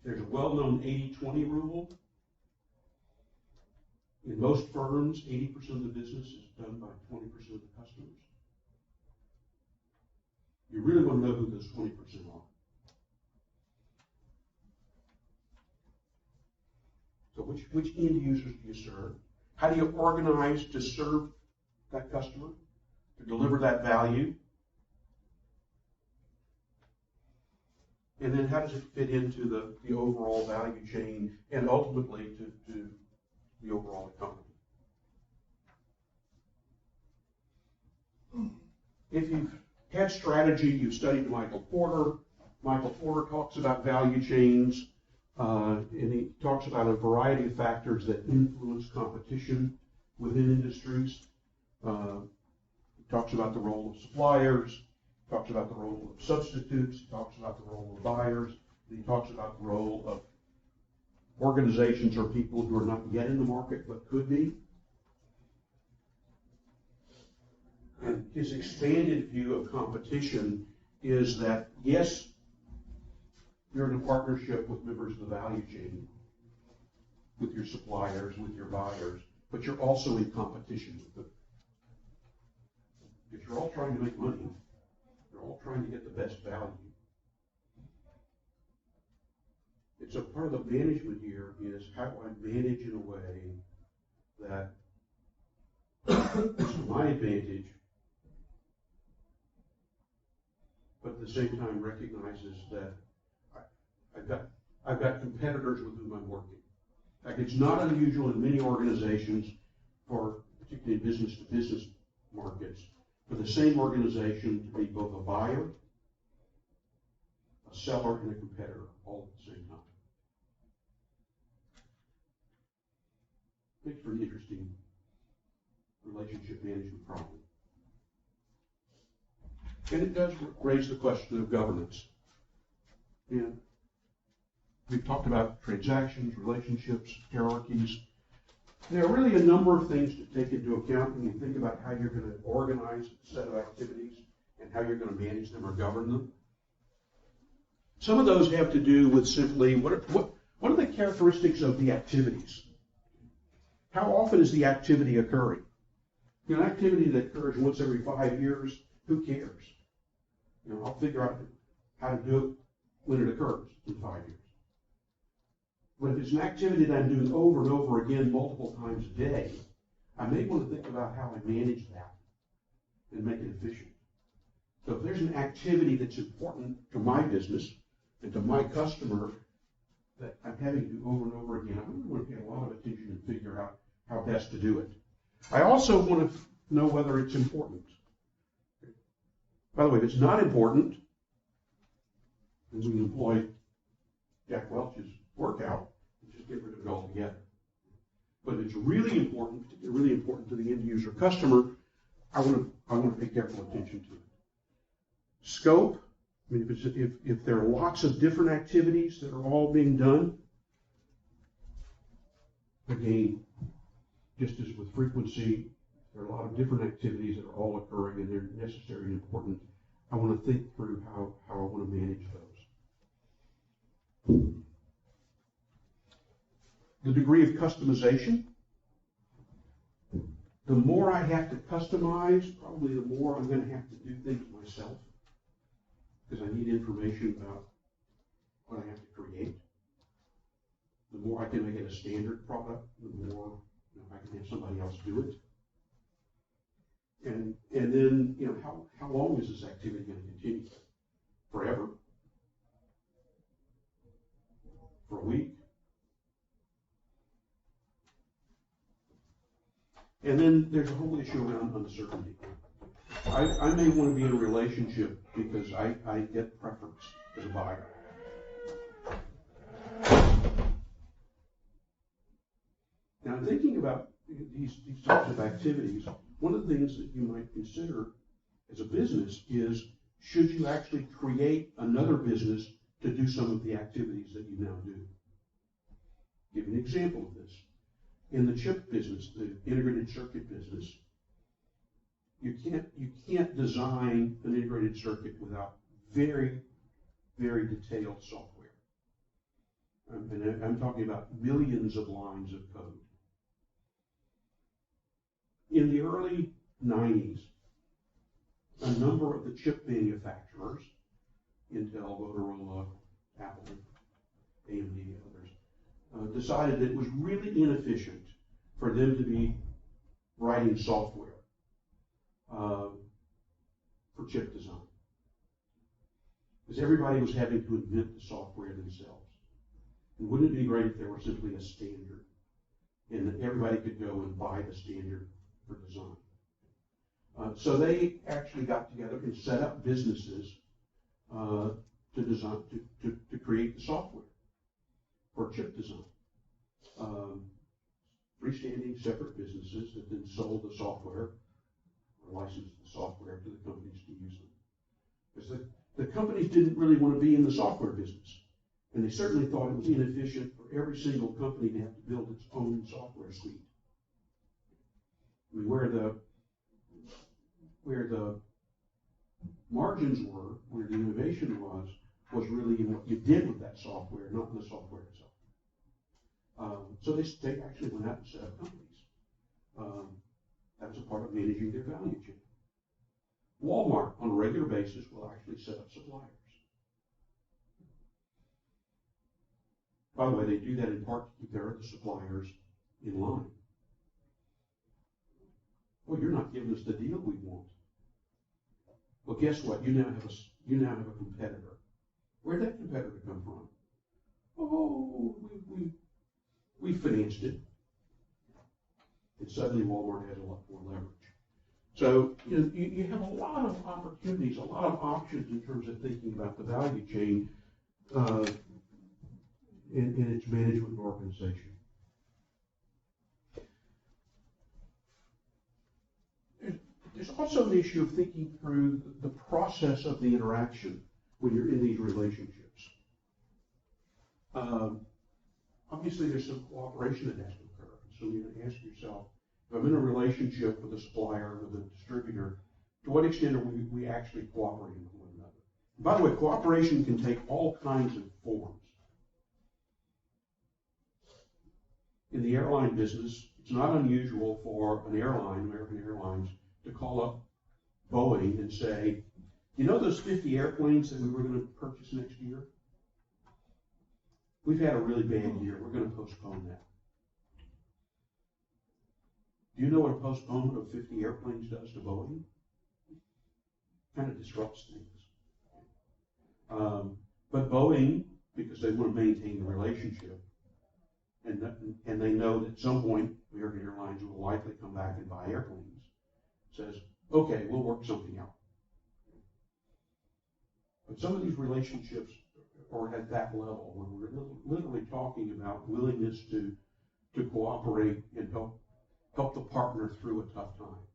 There's a well-known 80-20 rule. In most firms, 80% of the business is done by 20% of the customers. You really want to know who those 20% are. So which end users do you serve? How do you organize to serve that customer, to deliver that value? And then how does it fit into the overall value chain and ultimately to the overall economy? If you've had strategy, you've studied Michael Porter. Michael Porter talks about value chains, and he talks about a variety of factors that influence competition within industries. He talks about the role of suppliers, talks about the role of substitutes, he talks about the role of buyers, and he talks about the role of organizations or people who are not yet in the market but could be. And his expanded view of competition is that, yes, you're in a partnership with members of the value chain, with your suppliers, with your buyers, but you're also in competition with them. Because you're all trying to make money. You're all trying to get the best value. And so part of the management here is how do I manage in a way that is to my advantage, but at the same time recognizes that I've got competitors with whom I'm working. Like, it's not unusual in many organizations, for particularly business-to-business markets, for the same organization to be both a buyer, a seller, and a competitor all at the same time. Makes for an interesting relationship management problem. And it does raise the question of governance. And we've talked about transactions, relationships, hierarchies. There are really a number of things to take into account when you think about how you're going to organize a set of activities and how you're going to manage them or govern them. Some of those have to do with simply what are the characteristics of the activities? How often is the activity occurring? An activity that occurs once every 5 years, who cares? I'll figure out how to do it when it occurs in 5 years. But if it's an activity that I'm doing over and over again multiple times a day, I may want to think about how I manage that and make it efficient. So if there's an activity that's important to my business and to my customer that I'm having to do over and over again, I really want to pay a lot of attention and figure out how best to do it. I also want to know whether it's important. By the way, if it's not important, then we can employ Jack Welch's workout and just get rid of it altogether. But if it's really important, particularly really important to the end user customer, I want to pay careful attention to it. Scope. I mean, if there are lots of different activities that are all being done, again, just as with frequency, there are a lot of different activities that are all occurring and they're necessary and important. I want to think through how I want to manage those. The degree of customization. The more I have to customize, probably the more I'm going to have to do things myself, because I need information about what I have to create. The more I can make it a standard product, the more I can have somebody else do it. And then, how long is this activity going to continue? Forever? For a week? And then there's a whole issue around uncertainty. I may want to be in a relationship because I get preference as a buyer. Now, thinking about these types of activities, one of the things that you might consider as a business is, should you actually create another business to do some of the activities that you now do? Give an example of this. In the chip business, the integrated circuit business, you can't design an integrated circuit without very, very detailed software. And I'm talking about millions of lines of code. In the early 90s, a number of the chip manufacturers, Intel, Motorola, Apple, AMD, others, decided that it was really inefficient for them to be writing software for chip design. Because everybody was having to invent the software themselves. And wouldn't it be great if there were simply a standard and that everybody could go and buy the standard for design? So they actually got together and set up businesses to design, to create the software for chip design. Freestanding separate businesses that then sold the software or licensed the software to the companies to use them. Because the companies didn't really want to be in the software business. And they certainly thought it was inefficient for every single company to have to build its own software suite. I mean, where the margins were, where the innovation was really in what you did with that software, not in the software itself. So they actually went out and set up companies. That was a part of managing their value chain. Walmart, on a regular basis, will actually set up suppliers. By the way, they do that in part to keep their other suppliers in line. Well, you're not giving us the deal we want. Well, guess what? You now have a competitor. Where'd that competitor come from? Oh, we financed it. And suddenly Walmart has a lot more leverage. So you have a lot of opportunities, a lot of options in terms of thinking about the value chain in its management organization. There's also an issue of thinking through the process of the interaction when you're in these relationships. Obviously, there's some cooperation that has to occur. So you ask yourself, if I'm in a relationship with a supplier, with a distributor, to what extent are we actually cooperating with one another? By the way, cooperation can take all kinds of forms. In the airline business, it's not unusual for an airline, American Airlines, to call up Boeing and say, you know those 50 airplanes that we were going to purchase next year? We've had a really bad year. We're going to postpone that. Do you know what a postponement of 50 airplanes does to Boeing? Kind of disrupts things. But Boeing, because they want to maintain the relationship, and they know that at some point American Airlines will likely come back and buy airplanes, says, okay, we'll work something out. But some of these relationships are at that level when we're literally talking about willingness to cooperate and help the partner through a tough time.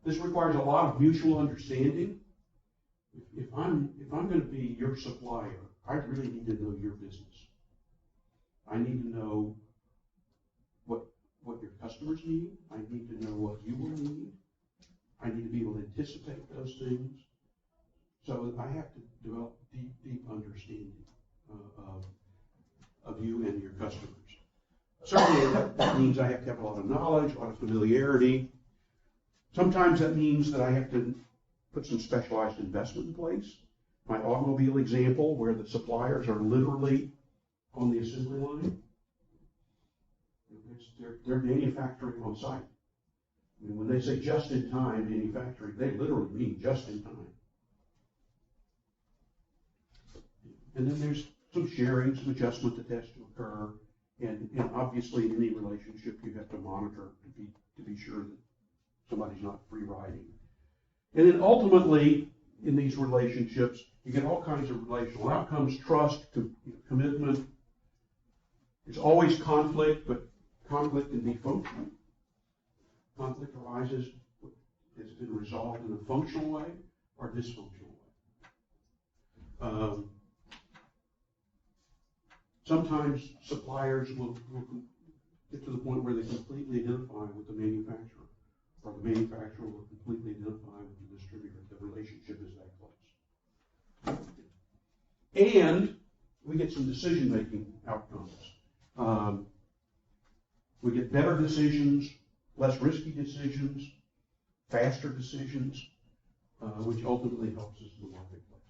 This requires a lot of mutual understanding. If I'm going to be your supplier, I really need to know your business. I need to know what your customers need. I need to know what you will need. I need to be able to anticipate those things. So I have to develop deep understanding of you and your customers. Certainly that means I have to have a lot of knowledge, a lot of familiarity. Sometimes that means that I have to put some specialized investment in place. My automobile example, where the suppliers are literally on the assembly line, they're manufacturing on site. I mean, when they say just-in-time manufacturing, they literally mean just-in-time. And then there's some sharing, some adjustment that has to occur, and obviously in any relationship you have to monitor to be sure that somebody's not free riding. And then ultimately in these relationships you get all kinds of relational outcomes: trust, commitment. There's always conflict, but conflict can be functional. Conflict arises, has been resolved in a functional way or dysfunctional way. Sometimes suppliers will get to the point where they completely identify with the manufacturer, or the manufacturer will completely identify with the distributor. The relationship is that close. And we get some decision-making outcomes. We get better decisions, less risky decisions, faster decisions, which ultimately helps us in the marketplace.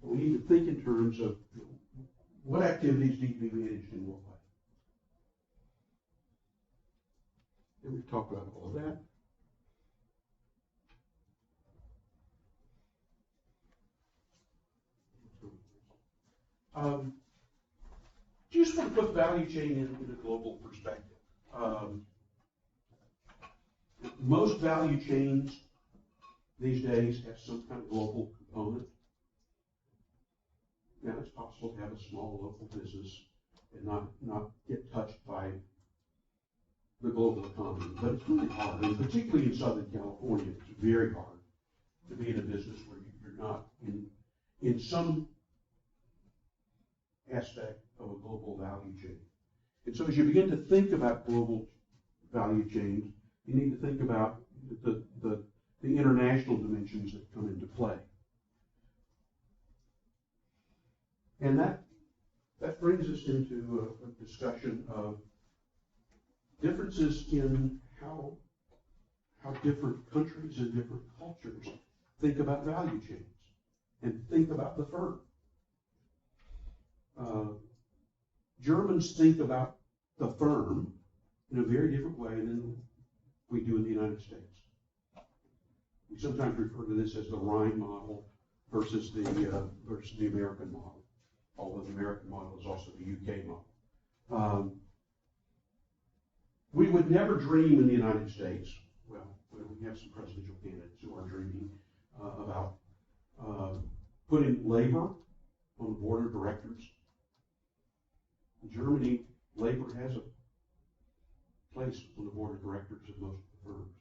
But we need to think in terms of what activities need to be managed in what way. And we've talked about all of that. Just want to put value chain in a global perspective. Most value chains these days have some kind of global component. Now, it's possible to have a small local business and not get touched by the global economy, but it's really hard, and particularly in Southern California, it's very hard to be in a business where you're not in some aspect of a global value chain. And so as you begin to think about global value chains, you need to think about the international dimensions that come into play. And that brings us into a discussion of differences in how different countries and different cultures think about value chains and think about the firm. Germans think about the firm in a very different way than we do in the United States. We sometimes refer to this as the Rhine model versus the American model, although the American model is also the UK model. We would never dream in the United States, well, we have some presidential candidates who are dreaming about putting labor on the board of directors. In Germany, labor has a place on the board of directors of most of the firms.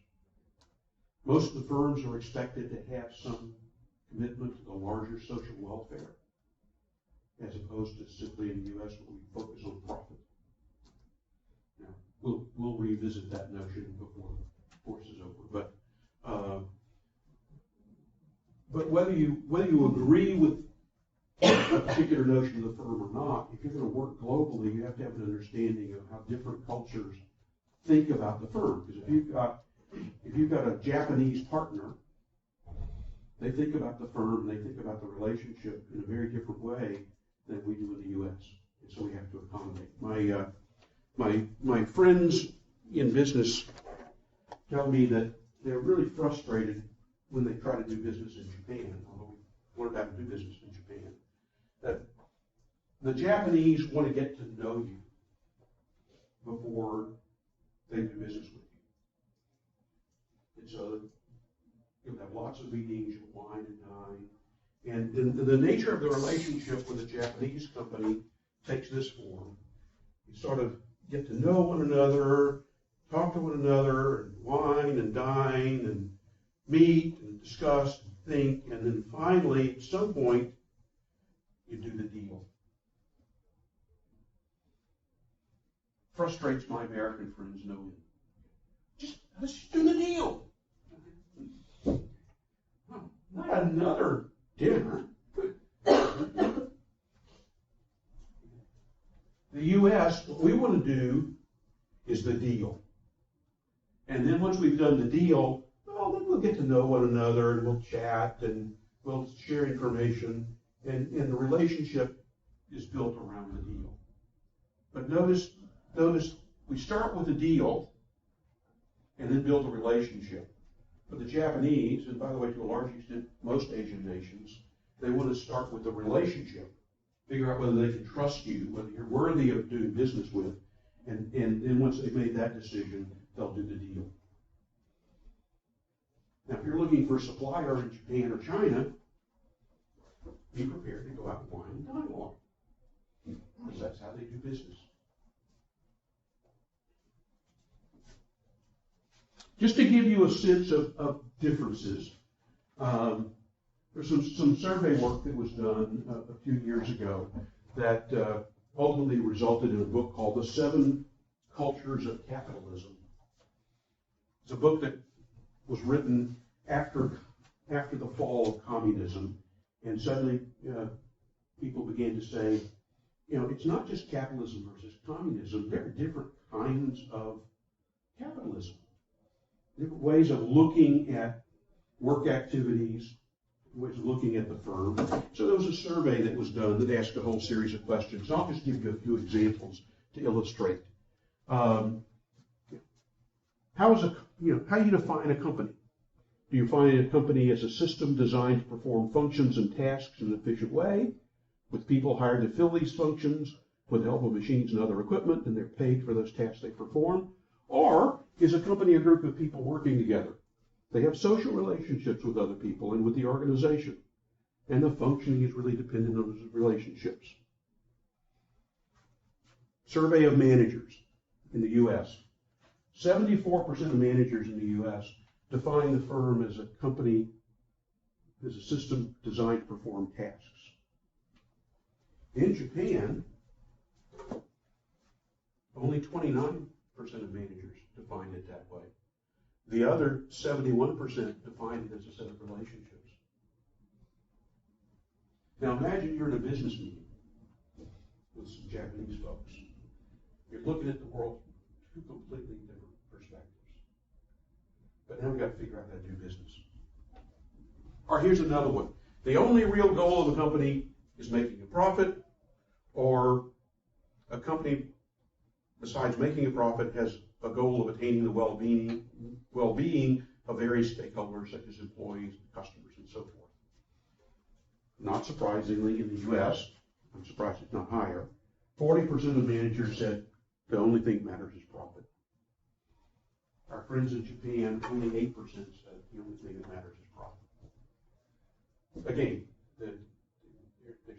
Most of the firms are expected to have some commitment to the larger social welfare, as opposed to simply in the U.S. where we focus on profit. Now, we'll revisit that notion before the course is over. But whether you agree with a particular notion of the firm or not, if you're going to work globally, you have to have an understanding of how different cultures think about the firm. Because if you've got a Japanese partner, they think about the firm, they think about the relationship in a very different way than we do in the U.S. And so we have to accommodate. My friends in business tell me that they're really frustrated when they try to do business in Japan, although we learned how to do business in Japan, that the Japanese want to get to know you before they do business with you. And so you'll have lots of meetings, you'll wine and dine. And the nature of the relationship with a Japanese company takes this form. You sort of get to know one another, talk to one another, and wine and dine and meet and discuss and think, and then finally, at some point, you do the deal. Frustrates my American friends no end. Let's just do the deal. Not another dinner. The U.S., what we want to do is the deal. And then once we've done the deal, well, then we'll get to know one another and we'll chat and we'll share information. And the relationship is built around the deal. But notice we start with the deal and then build a relationship. For the Japanese, and by the way, to a large extent, most Asian nations, they want to start with the relationship. Figure out whether they can trust you, whether you're worthy of doing business with, and then once they've made that decision, they'll do the deal. Now, if you're looking for a supplier in Japan or China, be prepared to go out and wine and dine along, because that's how they do business. Just to give you a sense of differences, there's some survey work that was done a few years ago that ultimately resulted in a book called The 7 Cultures of Capitalism. It's a book that was written after the fall of communism, and suddenly people began to say, it's not just capitalism versus communism. There are different kinds of capitalism. different ways of looking at work activities, ways of looking at the firm. So there was a survey that was done that asked a whole series of questions. I'll just give you a few examples to illustrate. How do you define a company? Do you find a company as a system designed to perform functions and tasks in an efficient way, with people hired to fill these functions with the help of machines and other equipment, and they're paid for those tasks they perform? Or is a company a group of people working together? They have social relationships with other people and with the organization, and the functioning is really dependent on those relationships. Survey of managers in the U.S. 74% of managers in the U.S. define the firm as a company, as a system designed to perform tasks. In Japan, only 29% of managers define it that way. The other 71% define it as a set of relationships. Now imagine you're in a business meeting with some Japanese folks. You're looking at the world from two completely different perspectives. But now we've got to figure out how to do business. Or here's another one. The only real goal of a company is making a profit, or a company, besides making a profit, has a goal of attaining the well-being of various stakeholders, such as employees, customers, and so forth. Not surprisingly, in the U.S., I'm surprised it's not higher, 40% of managers said the only thing that matters is profit. Our friends in Japan, only 8% said the only thing that matters is profit. Again, there's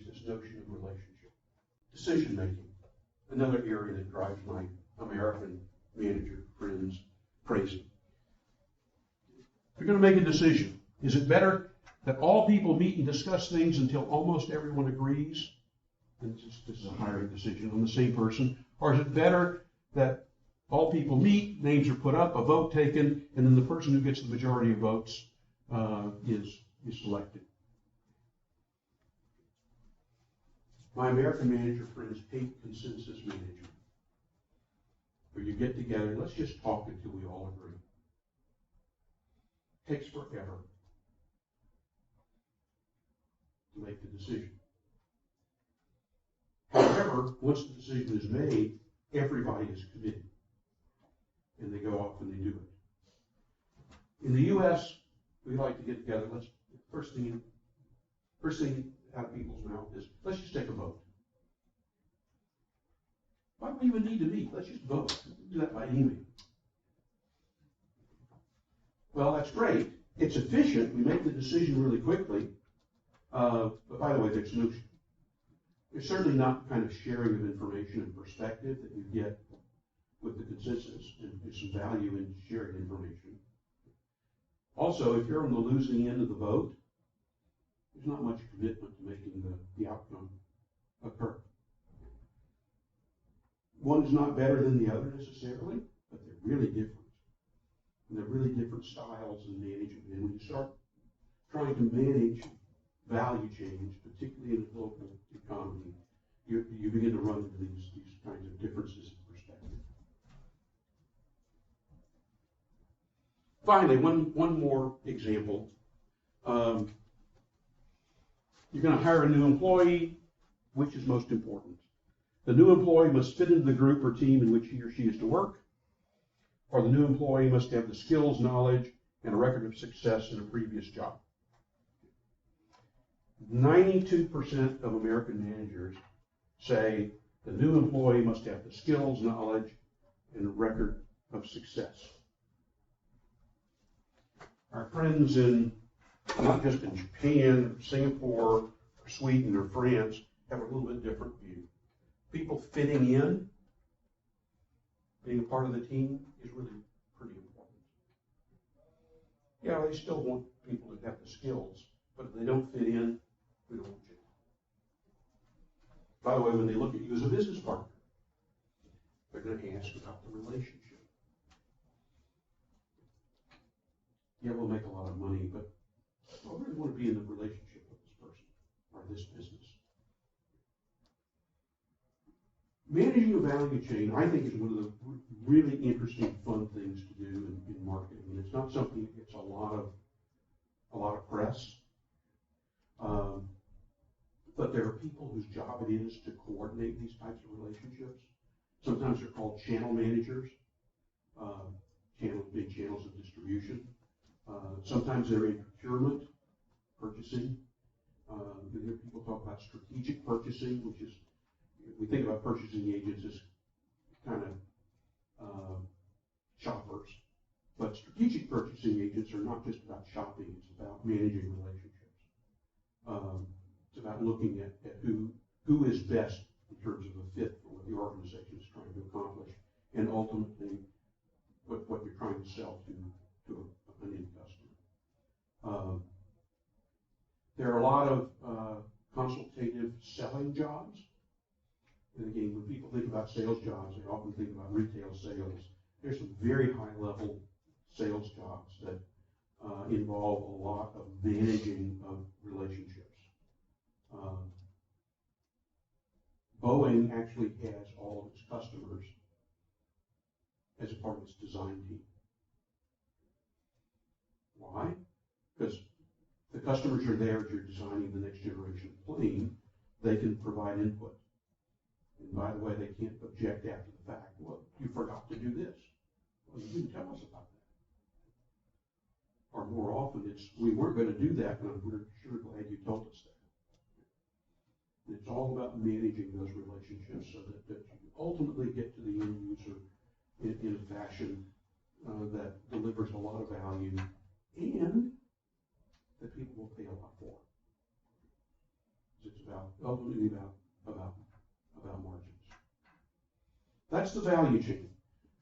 this notion of relationship. Decision making, another area that drives my American manager friends crazy. If you're going to make a decision, is it better that all people meet and discuss things until almost everyone agrees? And this is a hiring decision on the same person. Or is it better that all people meet, names are put up, a vote taken, and then the person who gets the majority of votes is selected? My American manager friends hate consensus management, where you get together, let's just talk until we all agree. It takes forever to make the decision. However, once the decision is made, everybody is committed, and they go off and they do it. In the U.S., we like to get together. First thing out of people's mouth is, let's just take a vote. Why do we even need to meet? Let's just vote. Do that by email. Well, that's great. It's efficient. We make the decision really quickly. But by the way, there's certainly not the kind of sharing of information and perspective that you get with the consensus, and there's some value in sharing information. Also, if you're on the losing end of the vote, there's not much commitment to making the outcome occur. One is not better than the other necessarily, but they're really different. And they're really different styles in management. And when you start trying to manage value chains, particularly in the local economy, you begin to run into these kinds of differences in perspective. Finally, one more example. You're going to hire a new employee. Which is most important? The new employee must fit into the group or team in which he or she is to work, or the new employee must have the skills, knowledge, and a record of success in a previous job. 92% of American managers say the new employee must have the skills, knowledge, and a record of success. Our friends not just in Japan, Singapore, or Sweden, or France, have a little bit different view. People fitting in, being a part of the team, is really pretty important. Yeah, they still want people to have the skills, but if they don't fit in, we don't want you. By the way, when they look at you as a business partner, they're going to ask about the relationship. Yeah, we'll make a lot of money, but I really want to be in the relationship with this person or this business. Managing a value chain, I think, is one of the really interesting, fun things to do in marketing mean, it's not something that gets a lot of press. But there are people whose job it is to coordinate these types of relationships. Sometimes they're called channel managers, big channels of distribution. Sometimes they're in procurement, purchasing. You hear people talk about strategic purchasing, which is, we think about purchasing agents as kind of shoppers. But strategic purchasing agents are not just about shopping, it's about managing relationships. It's about looking at who is best in terms of a fit for what the organization is trying to accomplish, and ultimately what you're trying to sell to an end customer. There are a lot of consultative selling jobs. And again, when people think about sales jobs, they often think about retail sales. There's some very high-level sales jobs that involve a lot of managing of relationships. Boeing actually has all of its customers as a part of its design team. Why? Because the customers are there as you're designing the next generation of plane. They can provide input. And by the way, they can't object after the fact. Well, you forgot to do this. Well, you didn't tell us about that. Or more often, it's, we weren't going to do that, and we're sure glad you told us that. It's all about managing those relationships so that you ultimately get to the end user in a fashion that delivers a lot of value and that people will pay a lot for. It's ultimately about margins. That's the value chain.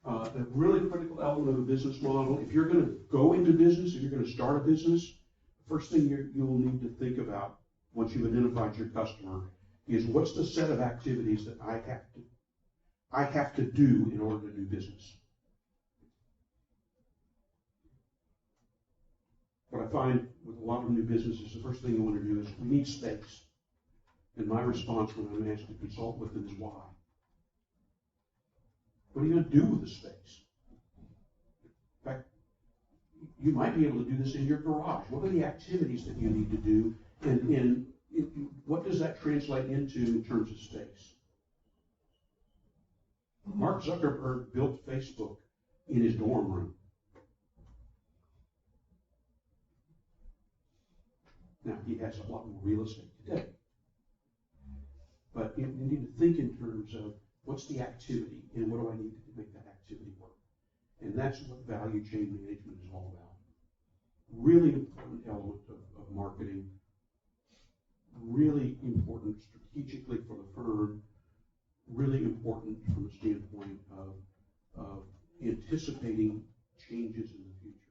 A really critical element of a business model. If you're going to go into business, if you're going to start a business, the first thing you'll need to think about once you've identified your customer is, what's the set of activities that I have to do in order to do business? What I find with a lot of new businesses, the first thing you want to do is, we need space. And my response when I'm asked to consult with them is, why? What are you going to do with the space? In fact, you might be able to do this in your garage. What are the activities that you need to do? And what does that translate into in terms of space? Mark Zuckerberg built Facebook in his dorm room. Now, he has a lot more real estate today. But you need to think in terms of, what's the activity and what do I need to make that activity work? And that's what value chain management is all about. Really important element of marketing. Really important strategically for the firm. Really important from a standpoint of anticipating changes in the future.